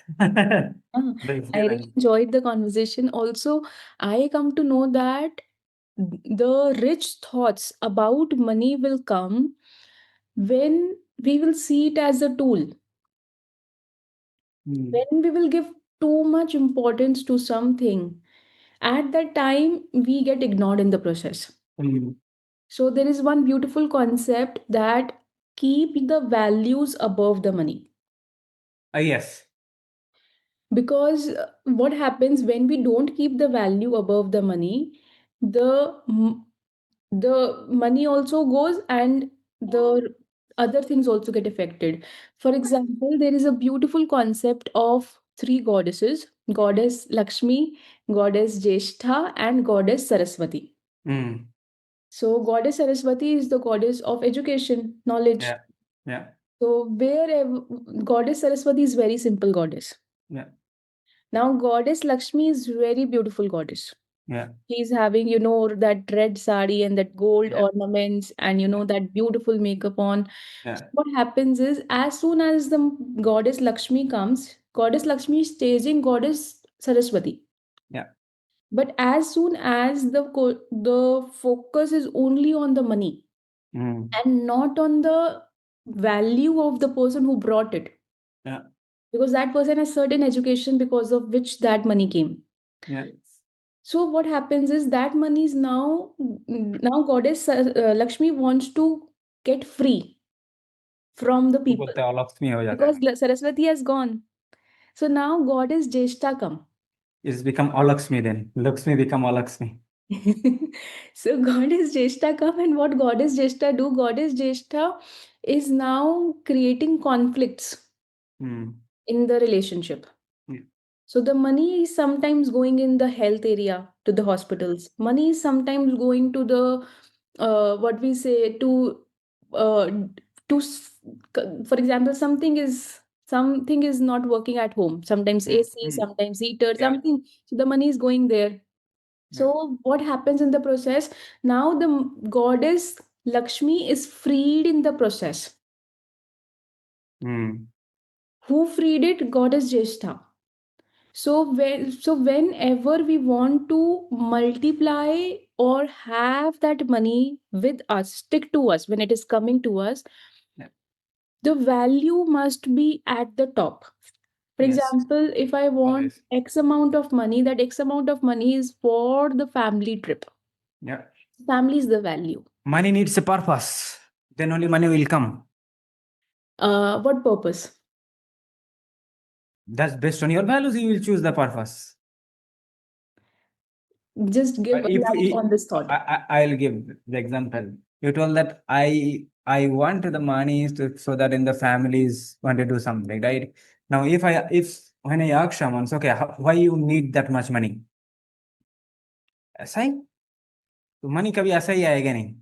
Ah, Very I really good. enjoyed the conversation. Also, I come to know that the rich thoughts about money will come when we will see it as a tool, Mm, when we will give too much importance to something. At that time, we get ignored in the process. mm. So, there is one beautiful concept that keep the values above the money. Yes. Because what happens when we don't keep the value above the money, the the money also goes and the other things also get affected. For example, there is a beautiful concept of three goddesses: goddess Lakshmi, goddess Jeshtha, and goddess Saraswati. Mm. So goddess Saraswati is the goddess of education, knowledge. Yeah. Yeah. So wherever goddess Saraswati is very simple goddess. Yeah. Now goddess Lakshmi is very beautiful goddess. Yeah. He's having, that red sari and that gold Yeah. ornaments and, that beautiful makeup on. Yeah. What happens is, as soon as the goddess Lakshmi comes, goddess Lakshmi is chasing goddess Saraswati. Yeah. But as soon as the focus is only on the money Mm. and not on the value of the person who brought it, Yeah. because that person has certain education because of which that money came. Yeah. So what happens is that money is now goddess Lakshmi wants to get free from the वो people बोलते हैं all of me हो जाता because है. Saraswati has gone. So now goddess Jeshta come. It's become all Lakshmi then. Lakshmi become all Lakshmi. So goddess Jeshta come, and what goddess Jeshta do? Goddess Jeshta is now creating conflicts Mm. in the relationship. Yeah. So the money is sometimes going in the health area to the hospitals. Money is sometimes going to the what we say uh, to s- for example, something is not working at home. Sometimes Mm. AC, Mm. sometimes heater, Yeah. something. So the money is going there. Yeah. So what happens in the process? Now the goddess Lakshmi is freed in the process. Mm. Who freed it? Goddess Jeshta. So whenever we want to multiply or have that money with us, stick to us when it is coming to us, Yeah. The value must be at the top. For Yes, example, if I want always. X amount of money, that X amount of money is for the family trip. Yeah. Family is the value. Money needs a purpose. Then only money will come. What purpose? That's based on your values, you will choose the purpose. Just give a If light on this thought. I'll give the example. You told that I want the money so that in the families want to do something, right? Now, if when I ask someone, so, okay, why you need that much money? ऐसा ही तो money कभी ऐसा ही आएगा नहीं.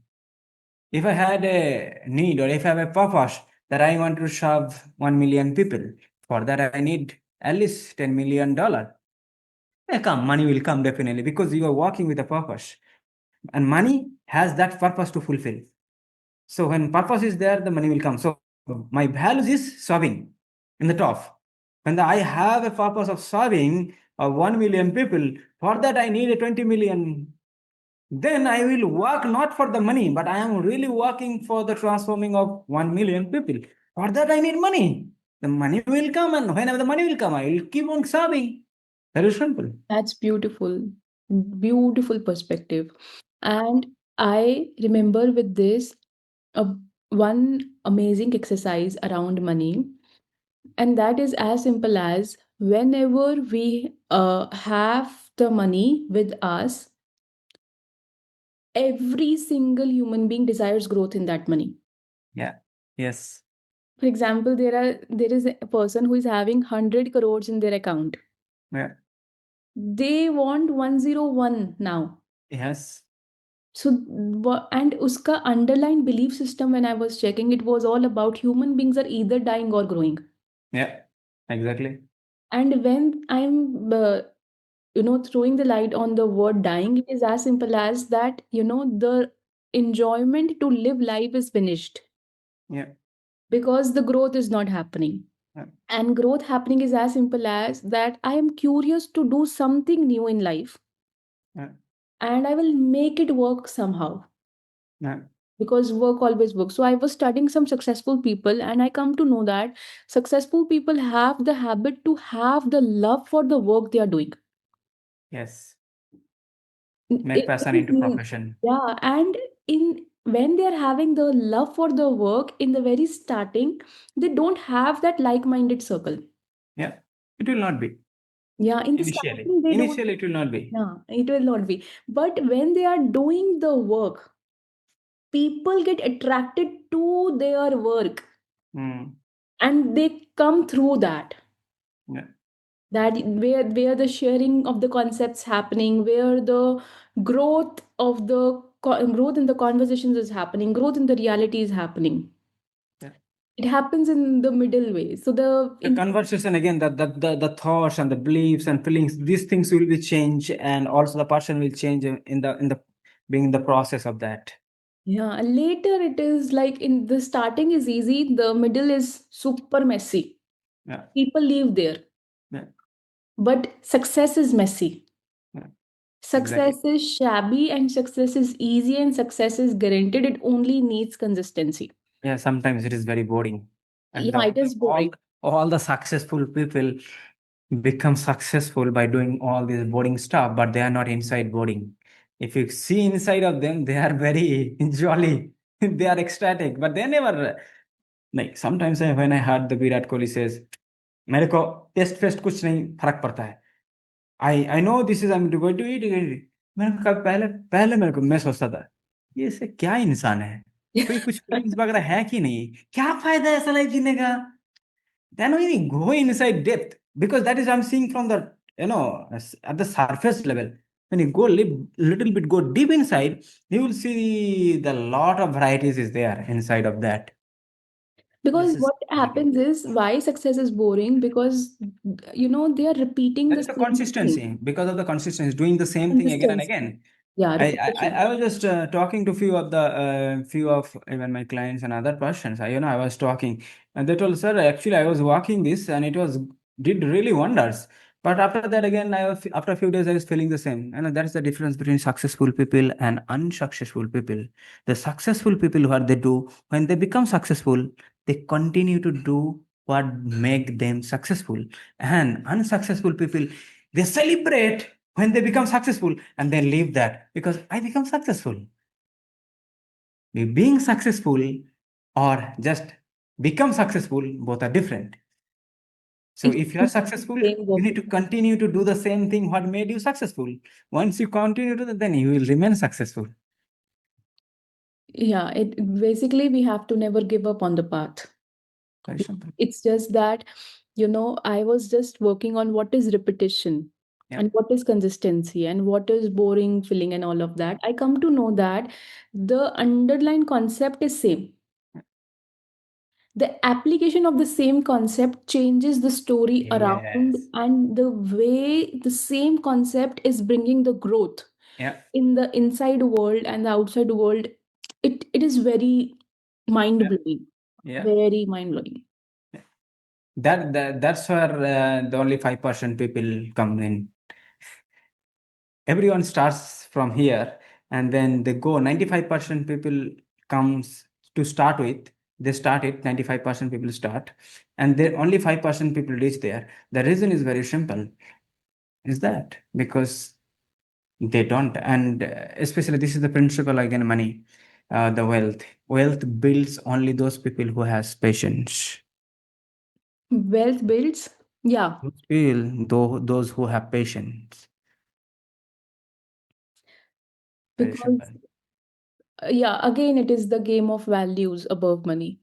If I had a need or if I have a purpose that I want to serve 1 million people, for that I need at least $10 million. Come, money will come definitely because you are working with a purpose. And money has that purpose to fulfill. So when purpose is there, the money will come. So my values is serving in the top. When I have a purpose of serving 1 million people, for that I need a 20 million. Then I will work not for the money, but I am really working for the transforming of 1 million people. For that I need money. The money will come, and whenever the money will come, I will keep on serving. Very simple. That's beautiful. Beautiful perspective. And I remember with this a one amazing exercise around money, and that is as simple as whenever we have the money with us, every single human being desires growth in that money. Yeah. Yes. For example, there is a person who is having 100 crores in their account. Yeah. They want 101 now. Yes. So, and uska underlying belief system, when I was checking, it was all about human beings are either dying or growing. Yeah. Exactly. And when I'm, throwing the light on the word dying, it is as simple as that, the enjoyment to live life is finished Yeah. because the growth is not happening. Yeah. And growth happening is as simple as that I am curious to do something new in life Yeah. and I will make it work somehow, Yeah. because work always works. So I was studying some successful people and I come to know that successful people have the habit to have the love for the work they are doing. Yes. Make It passion is, into profession. yeah, and in when they are having the love for the work in the very starting, they don't have that like-minded circle. Yeah. It will not be. Yeah, in the Initially. starting they don't. Initially, it will not be. Yeah, it will not be. But when they are doing the work, people get attracted to their work Mm. and they come through that. Yeah. That where the sharing of the concepts happening, where the growth of the growth in the conversations is happening, growth in the reality is happening. Yeah. It happens in the middle way. So The conversation again, the thoughts and the beliefs and feelings, these things will be changed, and also the person will change in the being the process of that. yeah, later it is like in the starting is easy, the middle is super messy. Yeah. People live there, Yeah. but success is messy. Yeah. Exactly. Success is shabby and success is easy and success is guaranteed. It only needs consistency. Yeah, sometimes it is very boring. And Yeah, it is boring. all the successful people become successful by doing all this boring stuff, but they are not inside boring. If you see inside of them, they are very jolly. They are ecstatic, but they never like sometimes when I heard the Virat Kohli says, मेरे को test fest कुछ नहीं फर्क पड़ता है. I know this is I am going to eat. मैंने कहा पहले पहले मेरे को मैं सोचता था ये से क्या इंसान है, कोई कुछ फीलिंग्स वगैरह है कि नहीं, क्या फायदा है ऐसा लाइफ जीने का. Then we go inside depth because that is I'm seeing from the at the surface level. When you go little bit go deep inside, you will see the lot of varieties is there inside of that. Because This is what happens is why success is boring, because they are repeating there the is a same thing. consistency because of the consistency doing the same thing again and Consistency. again. Yeah, I repetition. was just talking to few of even my clients and other persons. I was talking and they told, sir, actually I was walking this and it was did really wonders. But after that again, after a few days I was feeling the same. And that's the difference between successful people and unsuccessful people. The successful people, what they do when they become successful, they continue to do what make them successful. And unsuccessful people, they celebrate when they become successful and they leave that because I become successful. Being successful or just become successful, both are different. So It's if you are not the successful, same you work. need to continue to do the same thing what made you successful. Once you continue to that, then you will remain successful. Yeah, it basically we have to never give up on the path. Very simple. It's just that, I was just working on what is repetition Yeah. and what is consistency and what is boring filling and all of that. I come to know that the underlying concept is same. The application of the same concept changes the story around, Yes. and the way the same concept is bringing the growth Yeah. in the inside world and the outside world. It is very mind Yeah. blowing, Yeah. very mind blowing. That's where the only 5% people come in. Everyone starts from here, and then they go. 95% people comes to start with. They start it. 95% people start, and then only 5% people reach there. The reason is very simple. Is that because they don't, and especially this is the principle again. Money, the wealth builds only those people who has patience. Wealth builds, yeah, Those people, those who have patience. Very because simple. yeah, again, it is the game of values above money.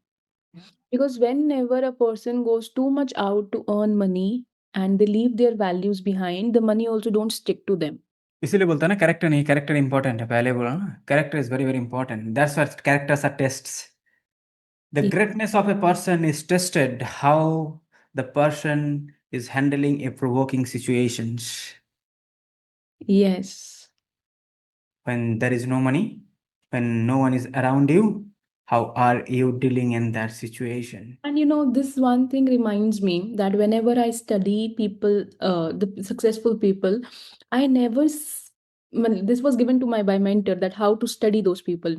Yeah. Because whenever a person goes too much out to earn money and they leave their values behind, the money also don't stick to them. इसीलिए बोलता है ना character नहीं character important है पहले बोला ना character is very very important that's what characters are tests the Ye- greatness of a person is tested how the person is handling a provoking situations Yes. when there is no money when no one is around you how are you dealing in that situation. And this one thing reminds me that whenever I study people, the successful people, I never, well, this was given to my by mentor that how to study those people.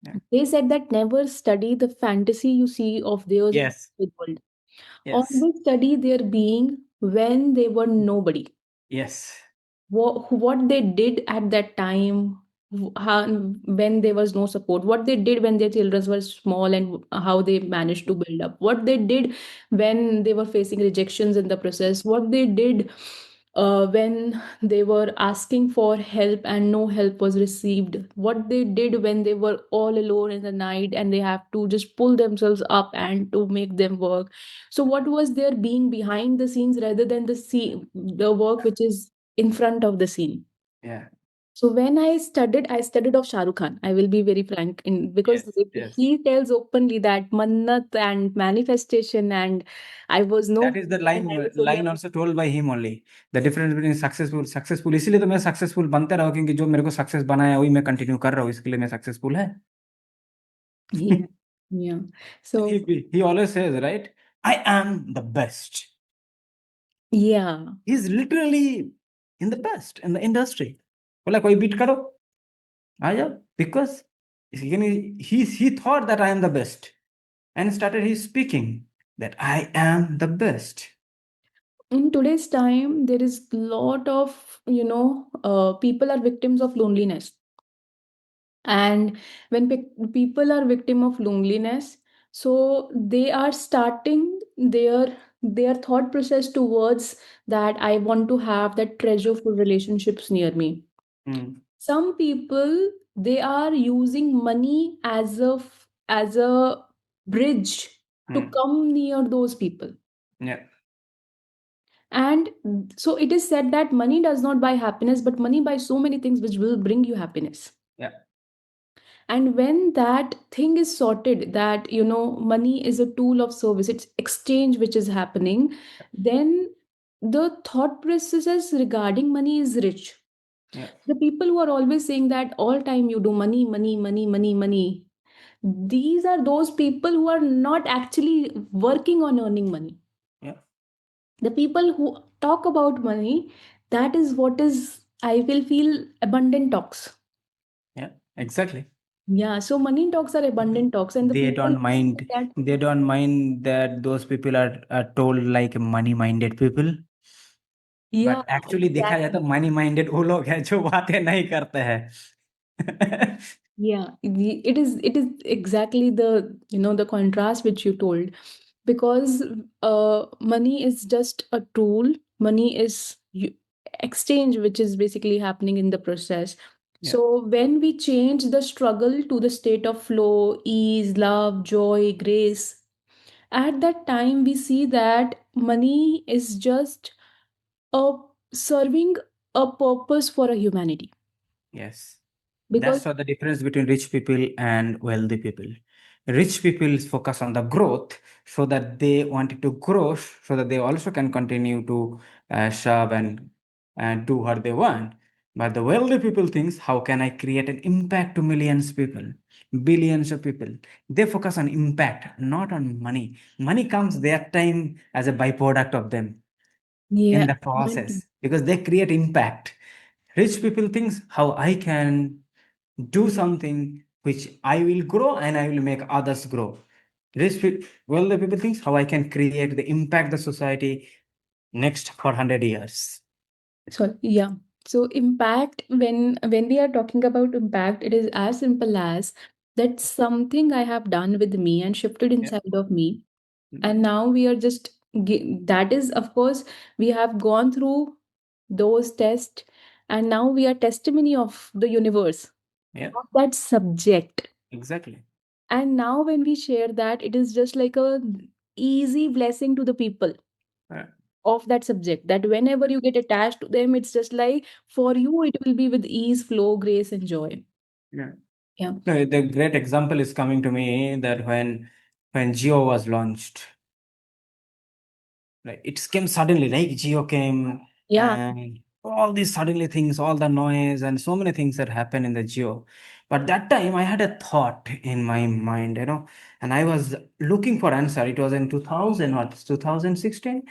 Yeah. They said that never study the fantasy you see of theirs in Yes. the world. Yes. Always study their being when they were nobody. Yes. What they did at that time, how, when there was no support, what they did when their children were small, and how they managed to build up, what they did when they were facing rejections in the process, what they did when they were asking for help and no help was received, what they did when they were all alone in the night and they have to just pull themselves up and to make them work. So what was their being behind the scenes rather than the work which is in front of the scene. Yeah. So when I studied of Shah Rukh Khan. I will be very frank, because Yes. Yes. he tells openly that mannat and manifestation, and I was That no is the and line I was so line young. also told by him only. The difference between successful इसीलिए तो मैं successful बनते रहा हूँ क्योंकि जो मेरे को सक्सेस बनाया वही मैं कंटिन्यू कर रहा हूँ इसके लिए मैं सक्सेसफुल है. Yeah, yeah. So He always says, right? I am the best. yeah, He's literally in the best in the industry. बोला कोई बीट करो आ जाओ because he thought that I am the best and started his speaking that I am the best. in today's time, there is lot of people are victims of loneliness. And when people are victim of loneliness, so they are starting their thought process towards that I want to have that treasureful relationships near me. Mm, Some people, they are using money as a bridge to mm, come near those people. yeah, And so it is said that money does not buy happiness, but money buys so many things which will bring you happiness. yeah, And when that thing is sorted, that money is a tool of service, it's exchange which is happening, then the thought processes regarding money is rich. yeah, The people who are always saying that all time you do money, money, money, money, money, these are those people who are not actually working on earning money. yeah, The people who talk about money, that is what is, I will feel, abundant talks. yeah, exactly. Yeah, so money talks are abundant talks, and the They people don't think mind. that, They don't mind that those people are told like money-minded people. yeah, but actually देखा जाए तो exactly. Money minded वो लोग हैं जो बातें नहीं करते हैं. Yeah, it is exactly the, the contrast which you told, because money is just a tool. Money is exchange, which is basically happening in the process. Yeah. So when we change the struggle to the state of flow, ease, love, joy, grace, at that time we see that money is just a serving a purpose for a humanity. Yes. Because That's what the difference between rich people and wealthy people. Rich people focus on the growth so that they wanted to grow so that they also can continue to serve and do what they want. But the wealthy people thinks, how can I create an impact to millions of people, billions of people? They focus on impact, not on money. Money comes their time as a byproduct of them in yeah, the but process because they create impact. Rich people thinks how I can do something which I will grow and I will make others grow. Wealthy people thinks how I can create the impact the society next for 100 years. so yeah. So impact, when we are talking about impact, it is as simple as that something I have done with me and shifted Yeah. inside of me, Mm. and now we are just that is, of course, we have gone through those tests, and now we are testimony of the universe, Yeah, of that subject. exactly. And now when we share that, it is just like a easy blessing to the people Uh, of that subject, that whenever you get attached to them, it's just like for you it will be with ease, flow, grace, and joy. yeah. Yeah. No, the great example is coming to me that when Geo was launched, like it came suddenly, like Geo came Yeah. and all these suddenly things, all the noise and so many things that happen in the Geo. But that time I had a thought in my mind, and I was looking for answer. It was in 2000, what, 2016?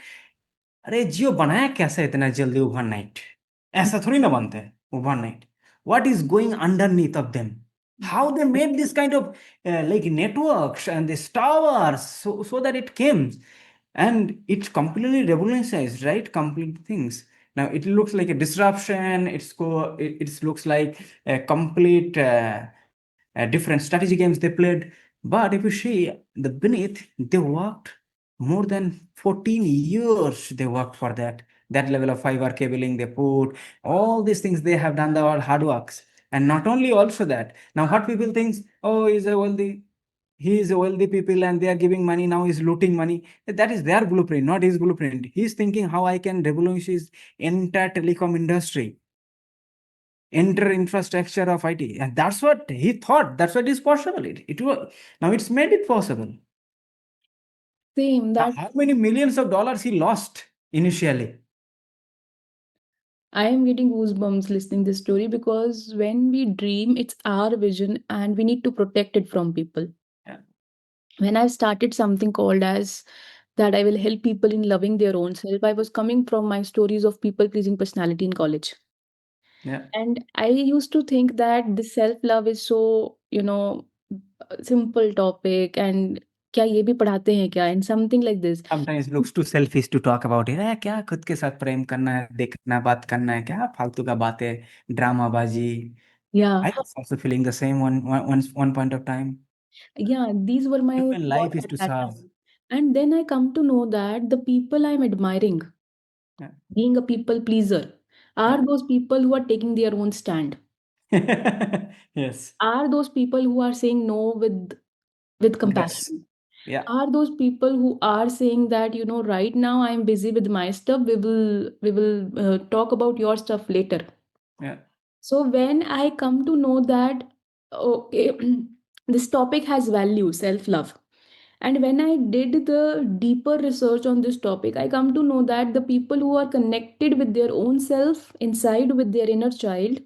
अरे जियो बनाया कैसे इतना जल्दी overnight? ऐसा थोड़ी ना बनता है overnight. What is going underneath of them? How they made this kind of like networks and these towers so that it came and it completely revolutionized, right? Complete things. Now it looks like a disruption. It looks like a complete different strategy games they played. But if you see the beneath, they worked more than 14 years. They worked for that level of fiber cabling. They put all these things. They have done the all hard works. And not only also that. Now what people think, oh, he is a wealthy people and they are giving money, now he's looting money. That is their blueprint, not his blueprint. He's thinking how I can revolutionize entire telecom industry, enter infrastructure of IT. And that's what he thought. That's what is possible. It was now it's made it possible. Same Now, that how many millions of dollars he lost initially? I am getting goosebumps listening this story, because when we dream, it's our vision and we need to protect it from people. Yeah, When I started something called as that I will help people in loving their own self, I was coming from my stories of people pleasing personality in college. yeah. And I used to think that the self love is so, simple topic, and क्या ये भी पढ़ाते हैं क्या, and something like this. Sometimes it looks too selfish to talk about it. क्या खुद के साथ प्रेम करना है, देखना, बात करना है, क्या फालतू का बातें, ड्रामाबाजी. Yeah, I was also feeling the same one point of time. yeah, these were my Human life thoughts is at to that serve. time. And then I come to know that the people I'm admiring, Yeah, being a people pleaser, yeah. are those people who are taking their own stand, Yes, are those people who are saying no with guts. compassion, Yeah, are those people who are saying that, right now I'm busy with my stuff, we will talk about your stuff later. yeah. So when I come to know that, okay, this topic has value, self love, and when I did the deeper research on this topic, I come to know that the people who are connected with their own self inside, with their inner child,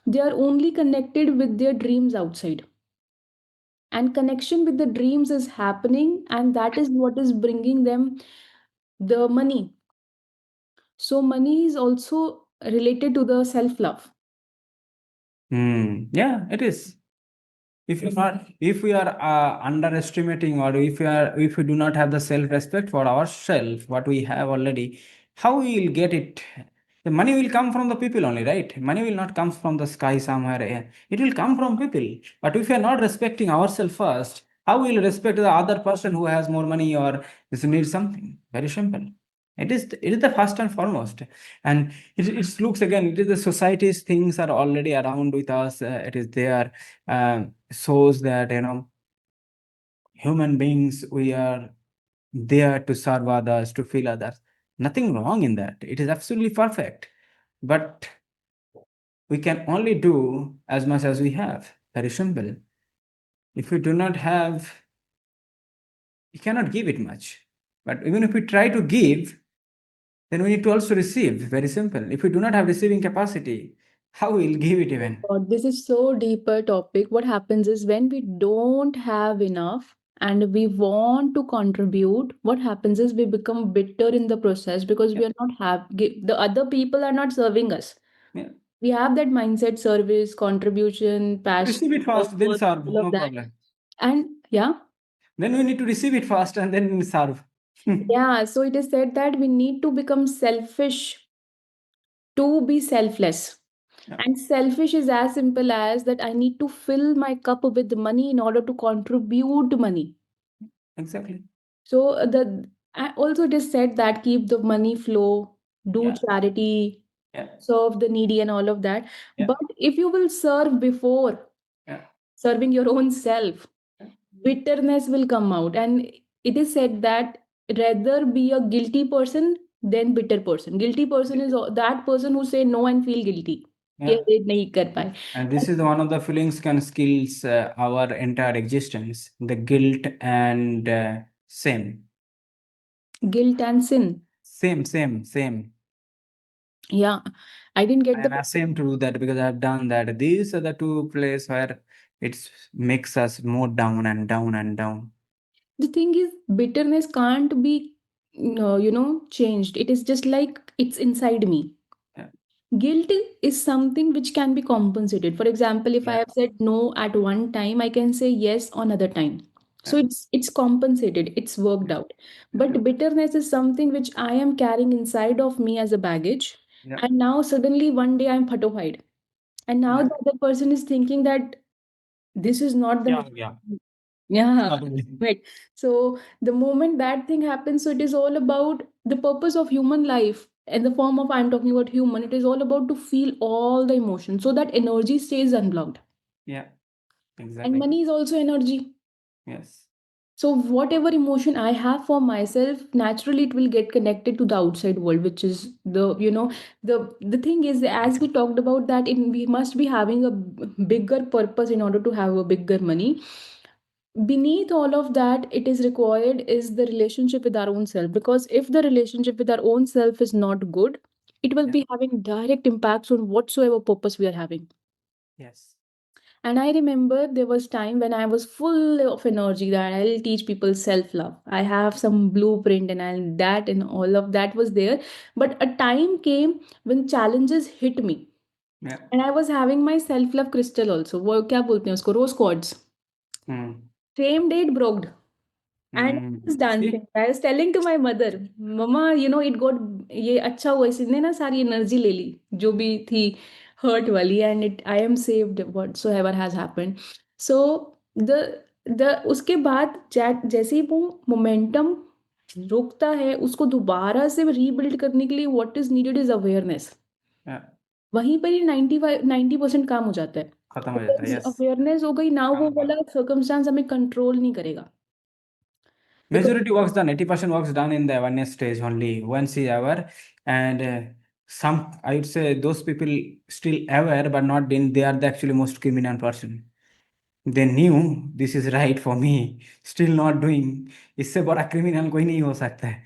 they are only connected with their dreams outside. And connection with the dreams is happening, and that is what is bringing them the money. So money is also related to the self love. Yeah, it is. If we are underestimating, or if we do not have the self respect for ourselves, what we have already, how we will get it? The money will come from the people only, right? Money will not come from the sky somewhere. It will come from people. But if we are not respecting ourselves first, how will respect the other person who has more money or needs something? Very simple. It is the first and foremost. And it looks again, it is the society's things are already around with us. It is there. Shows that, human beings, we are there to serve others, to feel others. Nothing wrong in that. It is absolutely perfect. But we can only do as much as we have. Very simple. If we do not have, we cannot give it much. But even if we try to give, then we need to also receive. Very simple. If we do not have receiving capacity, how will give it even? God, this is so deeper topic. What happens is when we don't have enough and we want to contribute, what happens is we become bitter in the process because Yeah. we are not the other people are not serving us. Yeah. We have that mindset, service, contribution, passion, Receive it fast, then purpose, serve. all of No that. problem. And yeah, Then we need to receive it fast and then serve. yeah. So it is said that we need to become selfish to be selfless. Yeah, And selfish is as simple as that I need to fill my cup with money in order to contribute money. exactly. So also it is said that keep the money flow, do Yeah, charity, yeah, serve the needy and all of that. yeah, But if you will serve before yeah, serving your own self, yeah, bitterness will come out. And it is said that rather be a guilty person than bitter person. Guilty person is that person who say no and feel guilty. कि yeah. ये नहीं कर पाए. And this is one of the feelings can skills our entire existence. The guilt and same, Guilt and sin. same. Yeah, I didn't I get the am ashamed to do that because I have done that. These are the two places where it makes us more down and down and down. the thing is bitterness can't be changed. It is just like it's inside me. Yeah, Guilt is something which can be compensated. For example, if I yeah, have said no at one time, I can say yes another time. yeah, So it's compensated, it's worked out. yeah, But bitterness is something which I am carrying inside of me as a baggage. yeah, And now suddenly one day I'm phatofied. And now yeah, the other person is thinking that this is not the yeah, yeah. yeah, Certainly. right. So the moment that thing happens, so it is all about the purpose of human life. In the form of I'm talking about human, it is all about to feel all the emotions so that energy stays unblocked. Yeah, And exactly. money is also energy. Yes. So whatever emotion I have for myself, naturally it will get connected to the outside world, which is the thing is as we talked about that in we must be having a bigger purpose in order to have a bigger money. Beneath all of that, it is required is the relationship with our own self, because if the relationship with our own self is not good, it will Yeah. be having direct impacts on whatsoever purpose we are having. Yes. And I remember there was time when I was full of energy that I'll teach people self love. I have some blueprint and that and all of that was there. But a time came when challenges hit me, Yeah. and I was having my self love crystal also, वो क्या बोलते हैं उसको, rose quartz. Hmm. Same day it broke. And Hmm. I was See? dancing. I was telling to my mother, Mama, it got ये अच्छा हुआ इसने ना सारी एनर्जी ले ली जो भी थी hurt वाली, and I am saved whatsoever has happened. So the उसके बाद जैसे ही वो मोमेंटम रुकता है, उसको दोबारा से रीबिल्ड करने के लिए what is needed is awareness. Yeah. वहीं पर ही 90% काम हो जाता है. खत्म हो जाता है, यस. अवेयरनेस हो गई ना, वो वाला सर्कमस्टांस हमें कंट्रोल नहीं करेगा. Because Majority works done, 80% works done in the awareness stage only. Once is aware, and some, I would say, those people still aware but not in, they are the actually most criminal person. They knew this is right for me, still not doing. इससे बड़ा criminal कोई नहीं हो सकता है.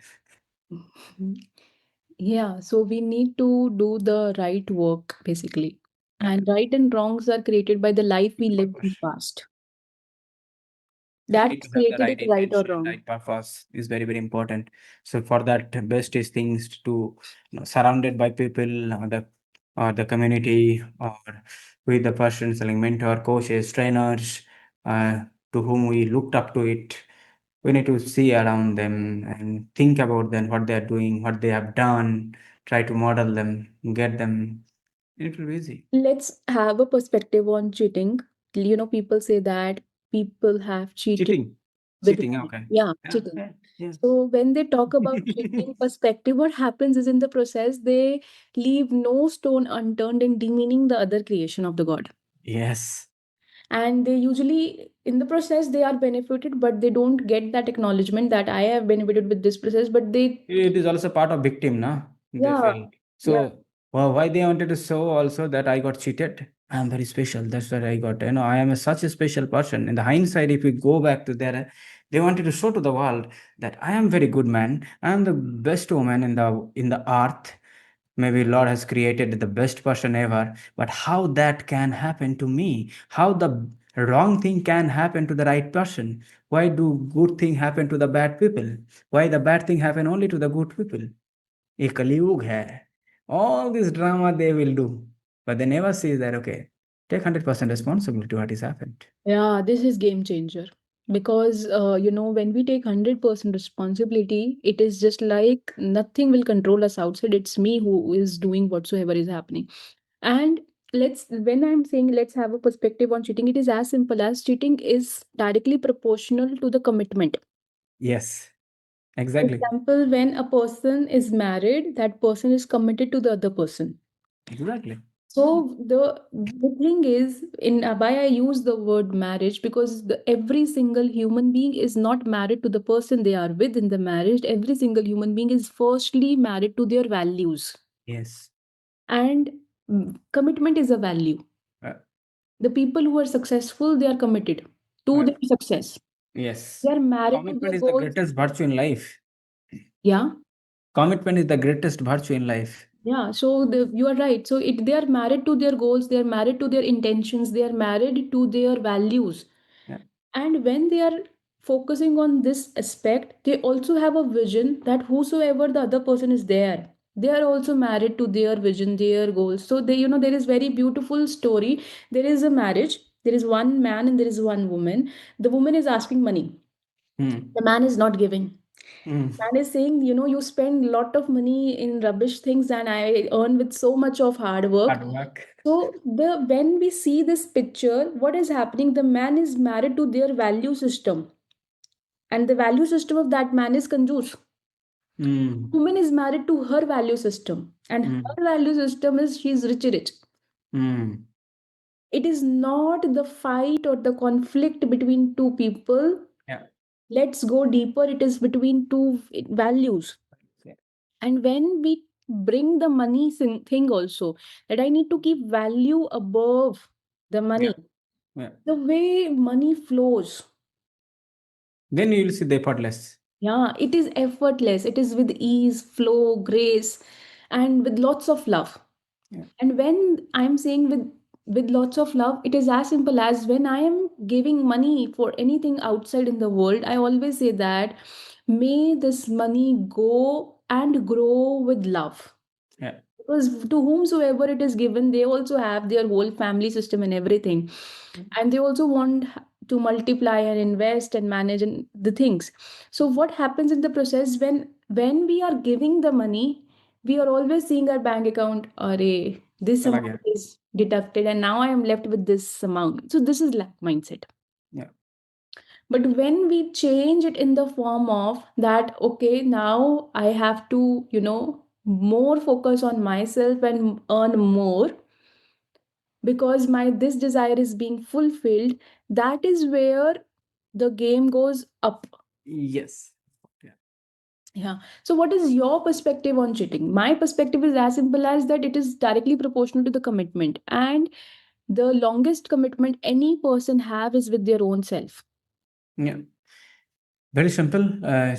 yeah, so we need to do the right work basically. Yeah. And right and wrongs are created by the life we lived in Purpose. past. We need That to have the created right it right or intention, wrong. right purpose is very, very important. So for that, best is things to, surrounded by people, or the community, or with the persons like mentor, coaches, trainers, to whom we looked up to it. We need to see around them and think about them, what they are doing, what they have done, try to model them, get them. It will be easy. Let's have a perspective on cheating. People say that people have cheated Cheating. with Cheating, money. okay. Yeah, Yeah, cheating. yeah, yeah. So when they talk about cheating perspective, what happens is in the process, they leave no stone unturned in demeaning the other creation of the God. Yes. And they usually, in the process, they are benefited, but they don't get that acknowledgement that I have benefited with this process. But they, It is also part of victim, na? They yeah, feel. yeah. So, why they wanted to show also that I got cheated? I am very special. That's what I got. I am such a special person. In the hindsight, if we go back to there, they wanted to show to the world that I am very good man. I am the best woman in the earth. Maybe Lord has created the best person ever. But how that can happen to me? How the wrong thing can happen to the right person? Why do good thing happen to the bad people? Why the bad thing happen only to the good people? ये कलयुग है. All this drama they will do, but they never say that okay, take 100% responsibility what has happened. Yeah, this is game changer because when we take 100% responsibility, it is just like nothing will control us outside. It's me who is doing whatsoever is happening. And let's when I'm saying let's have a perspective on cheating, it is as simple as cheating is directly proportional to the commitment. Yes, For exactly, example, when a person is married, that person is committed to the other person. exactly. So the thing is, in why I use the word marriage, because every single human being is not married to the person they are with in the marriage. Every single human being is firstly married to their values, Yes. and commitment is a value. Uh, The people who are successful, they are committed to uh, their success. yes. They are married to Commitment their is the goals. greatest virtue in life. Yeah. Commitment is the greatest virtue in life. Yeah, so you are right. So they are married to their goals, they are married to their intentions, they are married to their values. Yeah. And when they are focusing on this aspect, they also have a vision that whosoever the other person is there, they are also married to their vision, their goals. So there is very beautiful story. There is a marriage, there is one man and there is one woman. The woman is asking money. Hmm. The man is not giving. Hmm. Man is saying, you spend a lot of money in rubbish things and I earn with so much of hard work. Hard work. So when we see this picture, what is happening? The man is married to their value system, and the value system of that man is conjuice. Hmm. Woman is married to her value system, and Hmm. her value system is she's rich rich. Hmm. It is not the fight or the conflict between two people. Yeah. Let's go deeper. It is between two values. Yeah. And when we bring the money thing also, that I need to keep value above the Yeah. money, Yeah. the way money flows, Then you will see the effortless. yeah, it is effortless, it is with ease, flow, grace, and with lots of love. Yeah. And when I'm saying with lots of love, it is as simple as when I am giving money for anything outside in the world, I always say that may this money go and grow with love, Yeah. because to whomsoever it is given, they also have their whole family system and everything, and they also want to multiply and invest and manage and the things. So what happens in the process, when we are giving the money, we are always seeing our bank account, array this चला गया. amount is deducted and now I am left with this amount. So this is lack mindset. Yeah. But when we change it in the form of that, okay, now I have to, more focus on myself and earn more because my this desire is being fulfilled, that is where the game goes up. Yes. Yeah. Yeah. So what is your perspective on cheating? My perspective is as simple as that it is directly proportional to the commitment. And the longest commitment any person have is with their own self. Yeah. Very simple.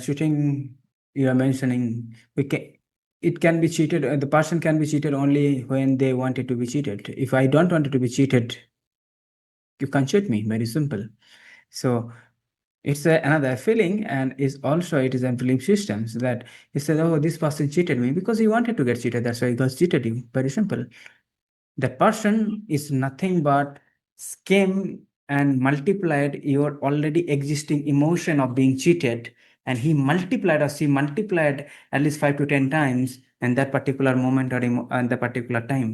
Cheating, you are mentioning, it can be cheated. The person can be cheated only when they want it to be cheated. If I don't want it to be cheated, you can't cheat me. Very simple. So it's another feeling, and is also it is a belief systems that he said, "Oh, this person cheated me because he wanted to get cheated. That's why he got cheated you." Very simple. That person is nothing but scam and multiplied your already existing emotion of being cheated, and he multiplied or she multiplied at least 5 to 10 times in that particular moment or in the particular time.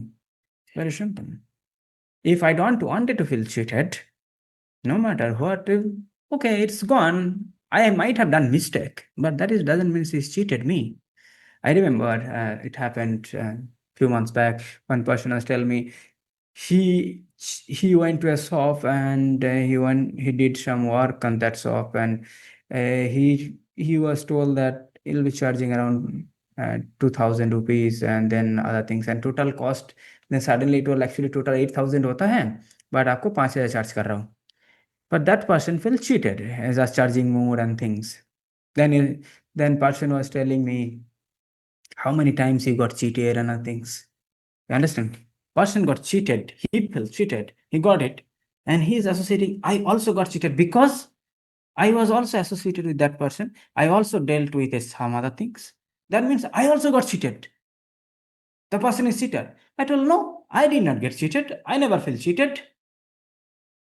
Very simple. If I don't wanted to feel cheated, no matter what, okay, it's gone. I might have done mistake, but that is doesn't mean she's cheated me. I remember it happened few months back. One person was telling me he he went to a shop and he did some work on that shop, and he was told that he'll be charging around 2000 rupees and then other things and total cost. Then suddenly it was actually total 8000 होता है, but आपको 5000 charge कर रहा हूँ. But that person felt cheated as us charging more and things. Then then person was telling me how many times he got cheated and other things. You understand? Person got cheated. He felt cheated. He got it. And he is associating, I also got cheated because I was also associated with that person. I also dealt with some other things. That means I also got cheated. The person is cheated. I told, no, I did not get cheated. I never feel cheated.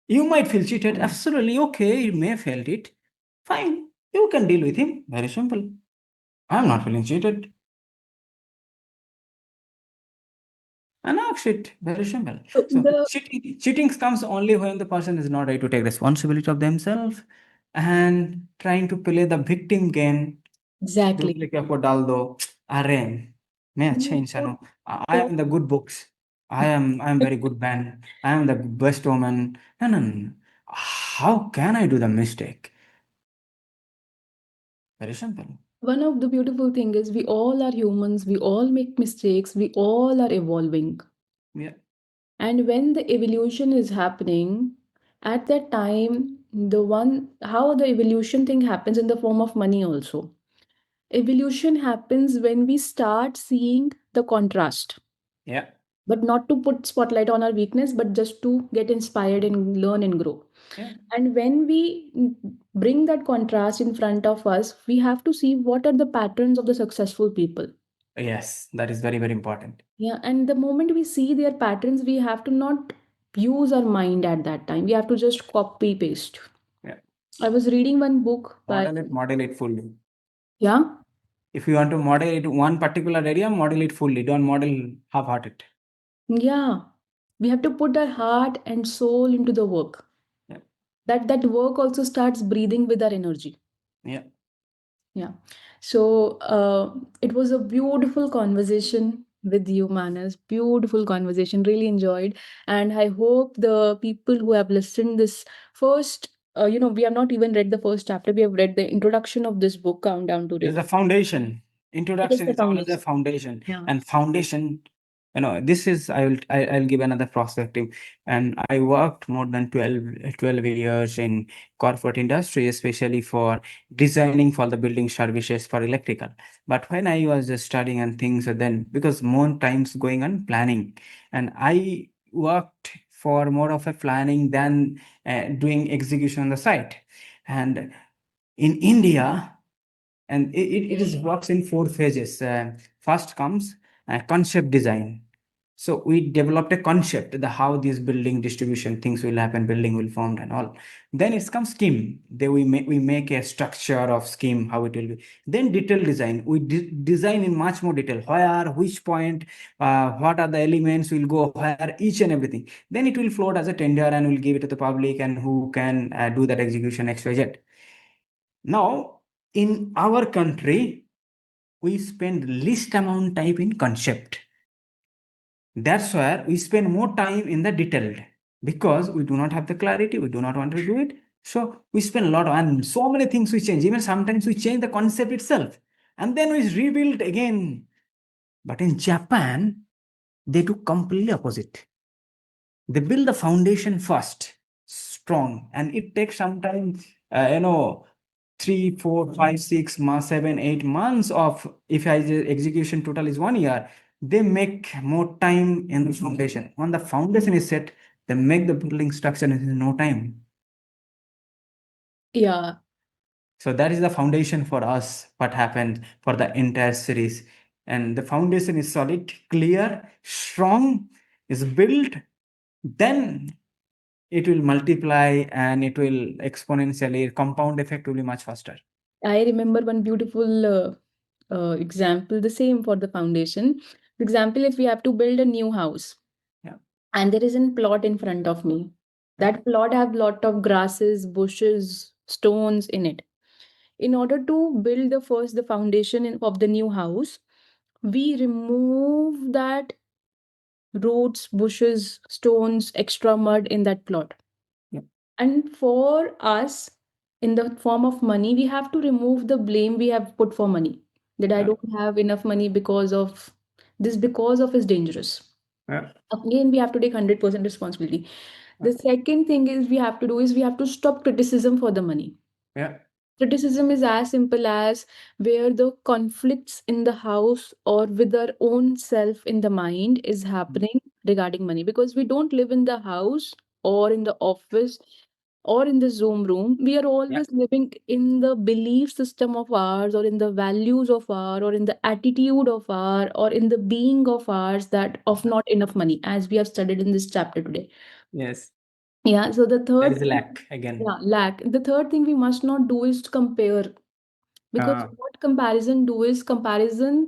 You might feel cheated. Absolutely okay. You may felt it. Fine. You can deal with him. Very simple. I'm not feeling cheated. And ask it. Very simple. So So the cheating comes only when the person is not ready to take responsibility of themselves and trying to play the victim game. exactly. दूसरे के आपको डाल दो. अरे मैं अच्छा You इंसान put हूँ. I am in the good books. I am very good man. I am the best woman. No, no, no. How can I do the mistake? Very simple. one of the beautiful thing is we all are humans, we all make mistakes, we all are evolving. Yeah. And when the evolution is happening, at that time, the one how the evolution thing happens in the form of money also. Evolution happens when we start seeing the contrast, Yeah. but not to put spotlight on our weakness, but just to get inspired and learn and grow. Yeah. And when we bring that contrast in front of us, we have to see what are the patterns of the successful people. Yes, that is very, very important. Yeah, and the moment we see their patterns, we have to not use our mind at that time. We have to just copy paste. Yeah. I was reading one book by, Model it fully. yeah, If you want to model it one particular area, model it fully. Don't model half-hearted. yeah. We have to put our heart and soul into the work. Yeah. That work also starts breathing with our energy. Yeah. Yeah. So it was a beautiful conversation with you, Manas. Beautiful conversation. Really enjoyed. And I hope the people who have listened this first, we have not even read the first chapter. We have read the introduction of this book, Countdown to It is Day. a foundation. It is Introduction the is always a foundation. foundation. Yeah. And foundation, this is I'll give another perspective. And I worked more than 12 years in corporate industry, especially for designing for the building services for electrical. But when I was just studying and things, then because more times going on planning, and I worked for more of a planning than doing execution on the site. And in India, and it is works in 4 phases. First comes concept design. So we developed a concept, the how this building distribution things will happen, building will form and all. Then it comes scheme. Then we make a structure of scheme, how it will be. Then detail design. We design in much more detail. Where, which point, what are the elements will go where, each and everything. Then it will float as a tender and we'll give it to the public and who can do that execution XYZ. Now, in our country, we spend least amount time in concept. That's where we spend more time in the detailed because we do not have the clarity, we do not want to do it. So we spend a lot of, and so many things we change. Even sometimes we change the concept itself and then we rebuild again. But in Japan, they do completely opposite. They build the foundation first, strong, and it takes some time, 3, 4, 5, 6 months, 7, 8 months of if I execution total is 1 year, they make more time in the foundation. When the foundation is set, they make the building structure in no time. Yeah. So that is the foundation for us, what happened for the entire series. And the foundation is solid, clear, strong, is built. Then it will multiply and it will exponentially, compound effect will be much faster. I remember one beautiful example, the same for the foundation. For example, if we have to build a new house Yeah. and there is a plot in front of me, Yeah. that plot have lot of grasses, bushes, stones in it. In order to build the foundation of the new house, we remove that roots, bushes, stones, extra mud in that plot. Yeah. And for us, in the form of money, we have to remove the blame we have put for money. That I Yeah. don't have enough money because of this, because of is dangerous. Yeah. Again, we have to take 100% responsibility. The second thing is we have to do is we have to stop criticism for the money. Yeah. Criticism is as simple as where the conflicts in the house or with our own self in the mind is happening regarding money, because we don't live in the house or in the office or in the Zoom room. We are Yeah. always living in the belief system of ours, or in the values of our, or in the attitude of our, or in the being of ours, that of not enough money, as we have studied in this chapter today. Yes. Yeah, so the There third is a thing, lack again. yeah, lack. The third thing we must not do is to compare, because Uh, what comparison do is comparison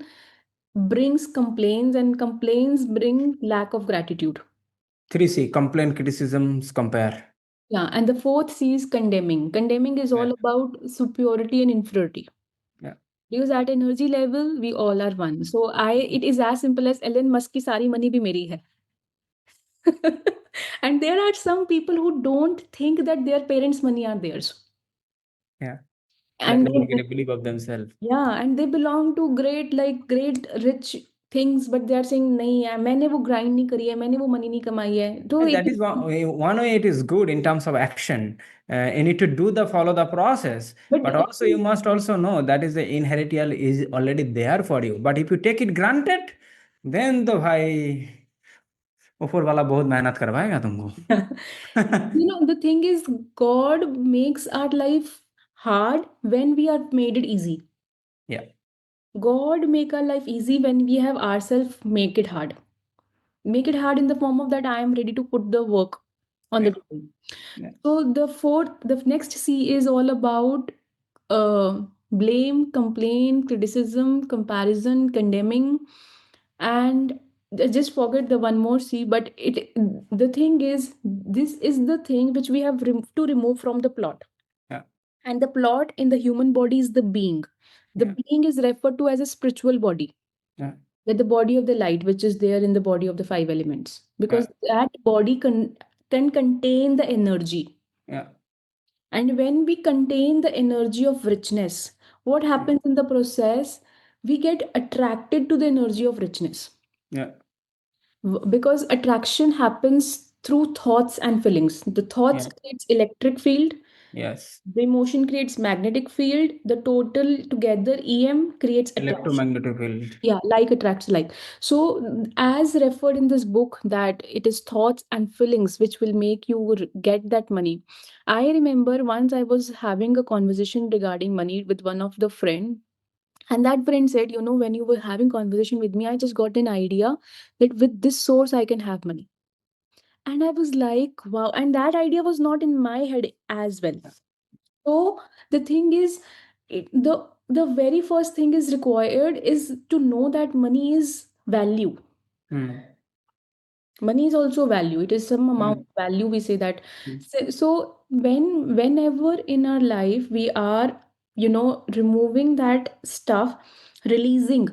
brings complaints, and complaints bring lack of gratitude. 3C, complaint, criticisms, compare. Yeah, and the fourth C is condemning. Condemning is Yeah. all about superiority and inferiority. Yeah. Because at energy level, we all are one. So it is as simple as Elon Musk की सारी money भी मेरी है. And there are some people who don't think that their parents' money are theirs. Yeah. That And is making they, a belief of themselves. yeah, and they belong to great, like great rich things, but they are saying नहीं यार मैंने वो grind नहीं करी है, मैंने वो money नहीं कमाई है. तो And it that is one way it is good in terms of action. You need to do the follow the process, but but also you must also know that is the inheritable is already there for you. But if you take it granted, then the भाई ऊपर वाला बहुत मेहनत करवाएगा तुमको. the thing is, God makes our life hard when we are made it easy. Yeah. God make our life easy when we have ourselves make it hard. Make it hard in the form of that I am ready to put the work on the Yeah. table. Yeah. So the next C is all about blame, complaint, criticism, comparison, condemning, and just forget the one more C. But the thing is, this is the thing which we have to remove from the plot. Yeah. And the plot in the human body is the being. The Yeah. being is referred to as a spiritual body, Yeah. like the body of the light, which is there in the body of the five elements, Yeah. because that body can contain the energy. Yeah. And when we contain the energy of richness, what happens in the process? We get attracted to the energy of richness. Yeah. Because attraction happens through thoughts and feelings. The thoughts Yeah. creates electric field, Yes. the emotion creates magnetic field, the total together EM creates attraction. Electromagnetic field. Yeah, like attracts like. So as referred in this book, that it is thoughts and feelings which will make you get that money. I remember once I was having a conversation regarding money with one of the friend, and that friend said, when you were having conversation with me, I just got an idea that with this source I can have money. And I was like, wow. And that idea was not in my head as well. So the thing is, the very first thing is required is to know that money is value. Hmm. Money is also value. It is some amount Hmm. of value. We say that. Hmm. So whenever in our life we are, removing that stuff, releasing.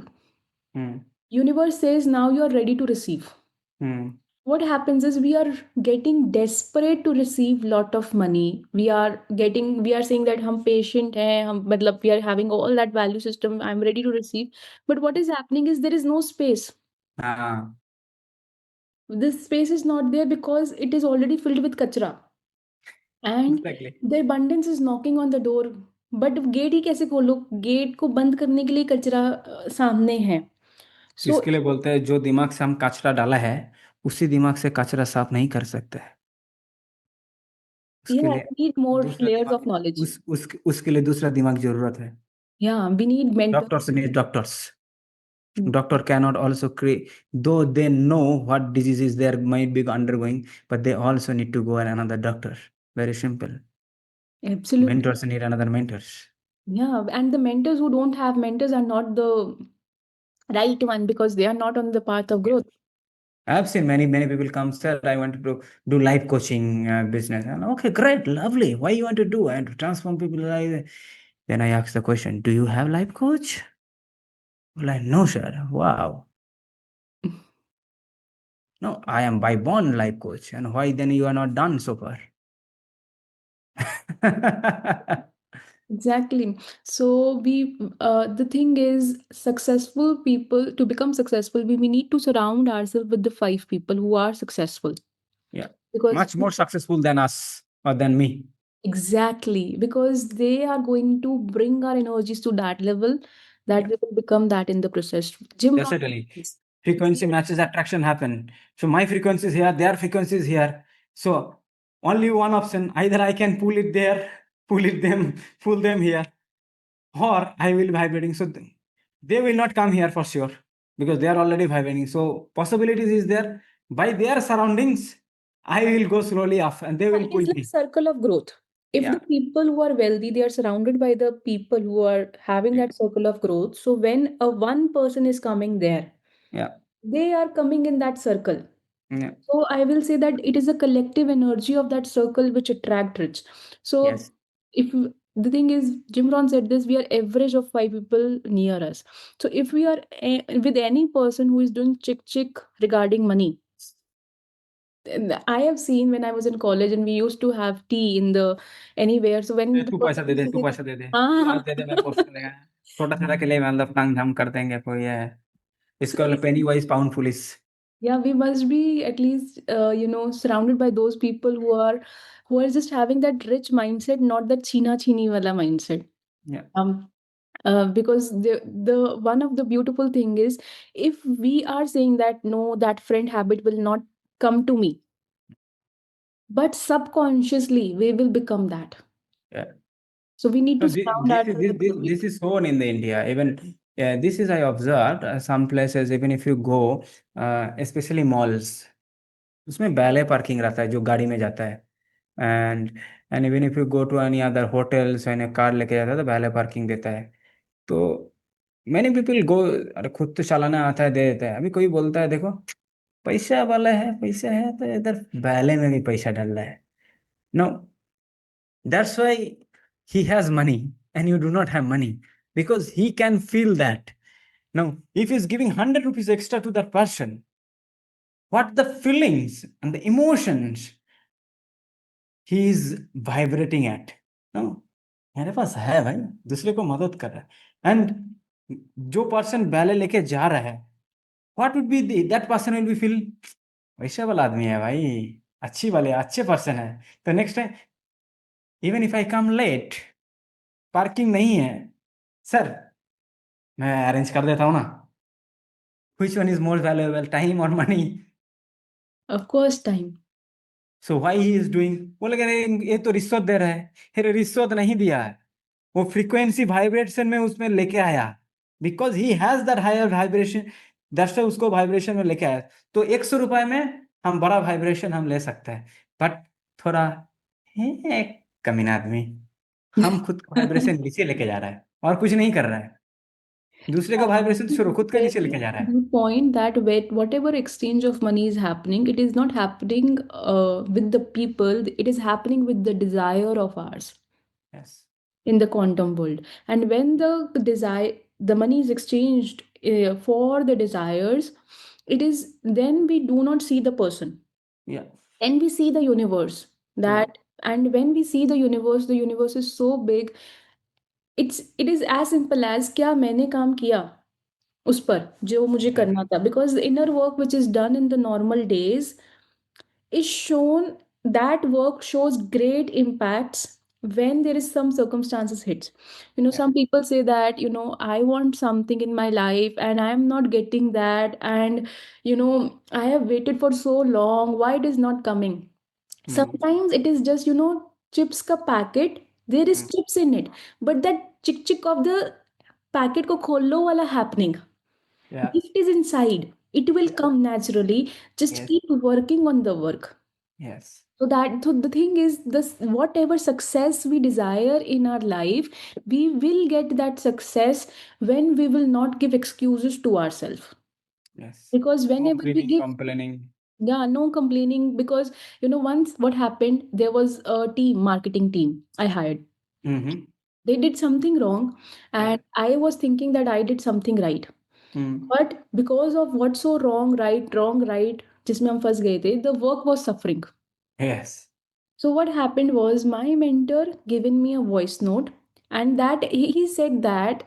Hmm. Universe says now you are ready to receive. Hmm. What happens is we are getting desperate to receive lot of money. We are saying that hum patient hai, matlab we are having all that value system, I'm ready to receive. But what is happening is there is no space. Ah, This space is not there because it is already filled with kachra, and exactly. the abundance is knocking on the door. But gate ही कैसे खोलो? Gate को बंद करने के लिए कचरा सामने है. So इसके लिए बोलते हैं जो दिमाग से हम कचरा डाला है उसी दिमाग से कचरा साफ नहीं कर सकते हैं। उसके yeah, लिए we need more दूसरा layers of दिमाग knowledge. उसके लिए दूसरा दिमाग जरूरत है। Yeah, we need mentor. Doctors need doctors. Mm. Doctor cannot also create, though they know what diseases they might be undergoing, but they also need to go and another doctor. Very simple. Absolutely. Mentors need another mentors. Yeah, and the mentors who don't have mentors are not the right one because they are not on the path of growth. I've seen many people come, sir, I want to do life coaching business. And okay, great, lovely. Why you want to do? I want to transform people's life. Then I ask the question, do you have life coach? Like, no, sir. Wow. No, I am by born life coach. And why then you are not done so far? Exactly. So the thing is, successful people, to become successful, we need to surround ourselves with the five people who are successful. Yeah. Because Much more successful than us or than me. exactly, because they are going to bring our energies to that level that Yeah. we will become that in the process. Jim Rohn Definitely. says Frequency matches attraction happen. So my frequency is here, their frequency is here. So only one option. Either I can pull it there, pull it them, pull them here, or I will be vibrating. So they will not come here for sure because they are already vibrating. So possibilities is there. By their surroundings, I will go slowly up and they will it pull is like me. circle of growth. If the Yeah. people who are wealthy, they are surrounded by the people who are having that circle of growth. So when a one person is coming there, Yeah. they are coming in that circle. Yeah. So I will say that it is a collective energy of that circle which attract rich. So Yes. if the thing is, Jim Rohn said this, we are average of five people near us. So if we are with any person who is doing chick chick regarding money, and I have seen when I was in college and we used to have tea in the anywhere. So when the तू पैसा person they used they, to तू say that, पैसा दे दे, तू आज ah, दे दे, मैं post करेगा, छोटा सा के लिए मतलब टांग झाम कर देंगे कोई है, so इसको penny wise pound foolish. yeah, we must be at least surrounded by those people who are just having that rich mindset, not that china chini wala mindset. Yeah. Um, because the one of the beautiful thing is, if we are saying that no, that friend habit will not come to me, but subconsciously we will become that. Yeah. So we need So to surround ourselves with good this people. is shown in the India. Even this is I observed some places. Even if you go, especially malls, उसमें बैले parking रहता है जो गाड़ी में जाता है. And even if you go to any other hotels and car लेके जाता है तो बैले पार्किंग देता है. तो मैनी पीपल गो, अरे खुद तो चलाना आता है दे देता है. अभी कोई बोलता है देखो पैसा वाला है, पैसा है तो इधर बैले में भी पैसा डाल रहा है. No, that's why he has money and you do not have money, because he can feel that. Now, if he's giving 100 rupees extra to that person, what the feelings and the emotions he is vibrating at? No, मेरे पास है भाई, दूसरे को मदद कर रहा है. And जो पर्सन बैले लेके जा रहा है, what would be that person will be feel, वैसे वाला आदमी है भाई, अच्छी वाले अच्छे पर्सन है. तो next time even if I come late, parking नहीं है, सर मैं अरेंज कर देता हूँ ना. Which one is more valuable, time or money? Of course, time. So why he is doing? बोलेगा अरे ये तो रिश्वत दे रहा है. अरे रिश्वत नहीं दिया है, वो फ्रीक्वेंसी वाइब्रेशन में उसमें लेके आया, because he has that higher vibration. That's why उसको वाइब्रेशन में लेके आया. तो 100 रुपए में हम बड़ा वाइब्रेशन हम ले सकते हैं, बट थोड़ा है, कमीना आदमी, हम खुद का वाइब्रेशन नीचे लेके जा रहा है और कुछ नहीं कर रहा है. दूसरे का वाइब्रेशन छोड़ो, खुद का नीचे लेके Very जा रहा है. good point that whatever exchange of money is happening, it is not happening with the people, it is happening with the desire of ours Yes. in the quantum world. And when the money is exchanged for the desires, it is then we do not see the person, Yeah. then we see the universe. Yeah. That and when we see the universe is so big. It is as simple as क्या मैंने काम किया उस पर जो मुझे Exactly. करना था, because the inner work which is done in the normal days is shown, that work shows great impacts when there is some circumstances hits. Yeah. Some people say that I want something in my life and I am not getting that, and I have waited for so long, why it is not coming. Mm. Sometimes it is just chips ka packet, there is Mm. chips in it, but that chick chick of the packet ko kholo wala happening, Yeah. Gift is inside. It will Yeah. come naturally. Just Yes. keep working on the work. Yes. So the thing is, this whatever success we desire in our life, we will get that success when we will not give excuses to ourselves. Yes. Because No whenever we greedy give, complaining. yeah, no complaining. Because once what happened, there was a team, marketing team I hired. Mm-hmm. They did something wrong, Yeah. and I was thinking that I did something right. Mm. But because of what's so wrong, right, जिसमें हम फंस गए थे, the work was suffering. Yes. So what happened was my mentor given me a voice note, and that he said that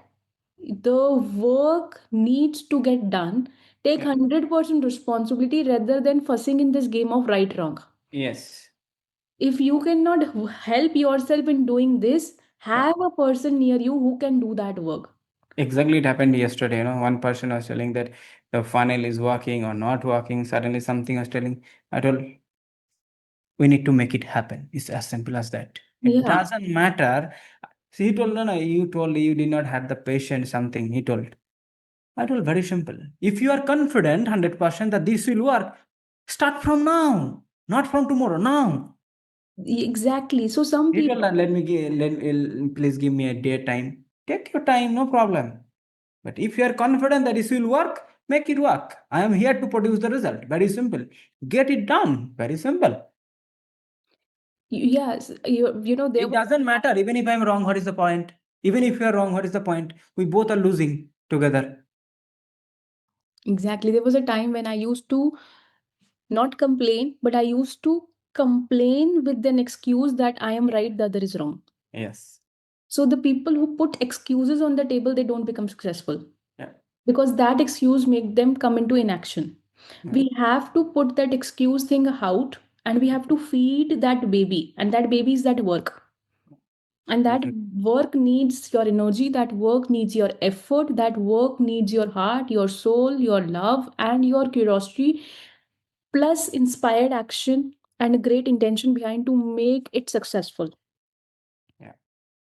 the work needs to get done. Take Yeah. 100% responsibility rather than fussing in this game of right wrong. Yes. If you cannot help yourself in doing this, Yeah. have a person near you who can do that work. Exactly, it happened yesterday. One person was telling that the funnel is working or not working. Suddenly, something was telling. I told, we need to make it happen. It's as simple as that. It Yeah. doesn't matter. See, he told, no, no, you told you did not have the patience, something. He told. I told, very simple. If you are confident 100% that this will work, start from now, not from tomorrow, now. Exactly. So some He told, people, please give me a day time. Take your time, no problem. But if you are confident that this will work, make it work. I am here to produce the result. Very simple. Get it done. Very simple. yes, there It was doesn't matter. Even if I'm wrong, what is the point? Even if you are wrong, what is the point? We both are losing together. exactly, there was a time when I used to not complain, but I used to complain with an excuse that I am right, the other is wrong. Yes. So the people who put excuses on the table, they don't become successful Yeah. because that excuse make them come into inaction. Yeah. We have to put that excuse thing out, and we have to feed that baby, and that baby is that work. And that Exactly. work needs your energy, that work needs your effort, that work needs your heart, your soul, your love, and your curiosity, plus inspired action and a great intention behind to make it successful. Yeah.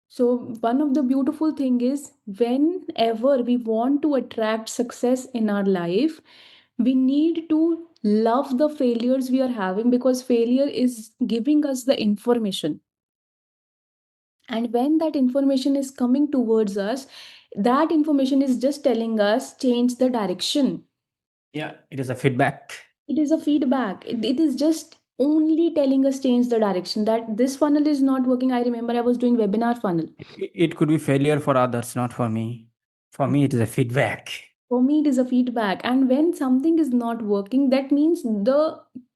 So one of the beautiful thing is whenever we want to attract success in our life, we need to love the failures we are having because failure is giving us the information. And when that information is coming towards us, that information is just telling us change the direction. Yeah. It is a feedback. It is a feedback. It is just only telling us change the direction that this funnel is not working. I remember I was doing webinar funnel. It could be failure for others, not for me. For me, it is a feedback. For me, it is a feedback. And when something is not working, that means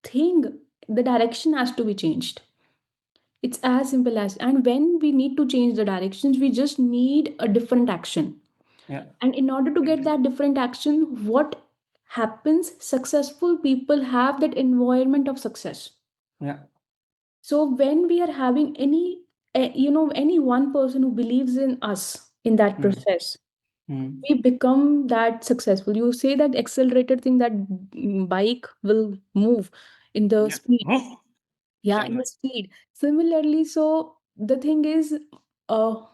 thing, the direction has to be changed. It's as simple as, and when we need to change the directions, we just need a different action. Yeah. And in order to get that different action, what happens? Successful people have that environment of success. Yeah. So when we are having any one person who believes in us in that Mm. process, Mm. we become that successful. You say that accelerator thing, that bike will move in the Yeah. speed. Oh. Yeah, in the Exactly. speed. Similarly, so the thing is,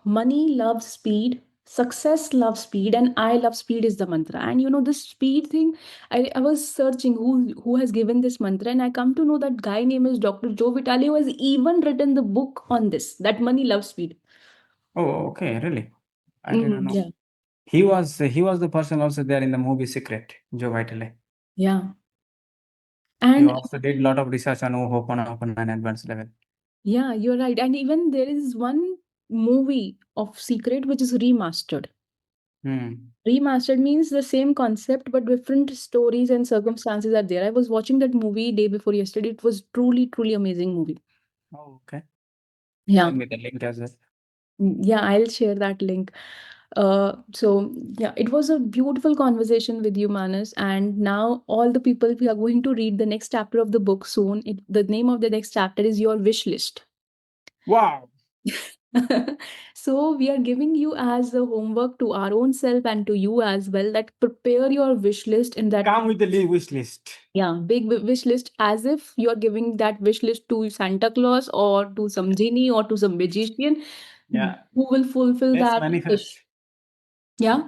money loves speed, success loves speed, and I love speed is the mantra. And this speed thing, I was searching who has given this mantra, and I come to know that guy name is Dr. Joe Vitale, who has even written the book on this, that money loves speed. Oh, okay. Really? I didn't Mhm, know. yeah, He was the person also there in the movie Secret, Joe Vitale. yeah. He And also did a lot of research on open and advanced level. yeah, you're right. And even there is one movie of Secret which is remastered. Hmm. Remastered means the same concept, but different stories and circumstances are there. I was watching that movie day before yesterday. It was truly, truly amazing movie. Oh, okay. Yeah. Send me the link as well. Yeah, I'll share that link. So yeah, it was a beautiful conversation with you, Manas. And now all the people we are going to read the next chapter of the book soon. The name of the next chapter is Your Wish List. Wow. So we are giving you as a homework to our own self and to you as well that prepare your wish list in that. Come with the wish list. Yeah, big wish list, as if you're giving that wish list to Santa Claus or to some genie or to some magician Yeah. who will fulfill Let's that wish. manifest. Yeah,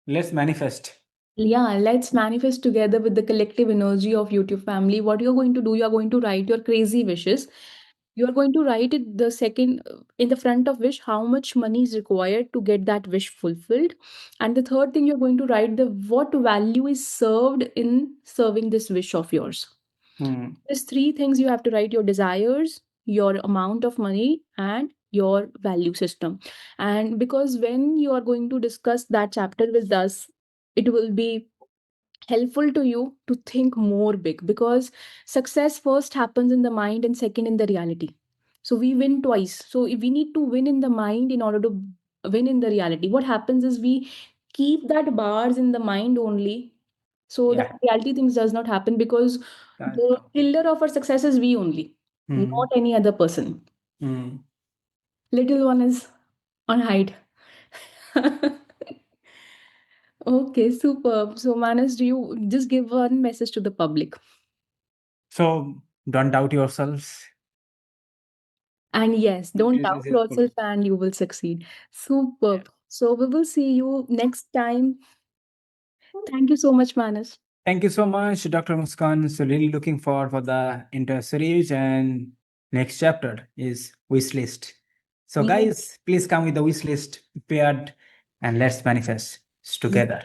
Let's manifest. Yeah, let's manifest together with the collective energy of YouTube family. What you're going to do, you're going to write your crazy wishes. You're going to write it the second in the front of wish how much money is required to get that wish fulfilled. And the third thing, you're going to write the what value is served in serving this wish of yours. Hmm. There's three things you have to write: your desires, your amount of money, and your value system. And because when you are going to discuss that chapter with us, it will be helpful to you to think more big, because success first happens in the mind and second in the reality. So we win twice. So if we need to win in the mind in order to win in the reality, what happens is we keep that bars in the mind only, so that Yeah. reality things does not happen, because That's the true. killer of our success is we only, Hmm. not any other person. Hmm. Little one is on hide. Okay, superb. So Manas, do you just give one message to the public? So don't doubt yourselves. And yes, don't doubt This is cool. yourself and you will succeed. Yeah. Superb. So we will see you next time. Thank you so much, Manas. Thank you so much, Dr. Muskan. So really looking forward for the entire series, and next chapter is wish list. So Yes. guys, please come with the wish list prepared and let's manifest together.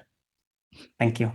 Thank you.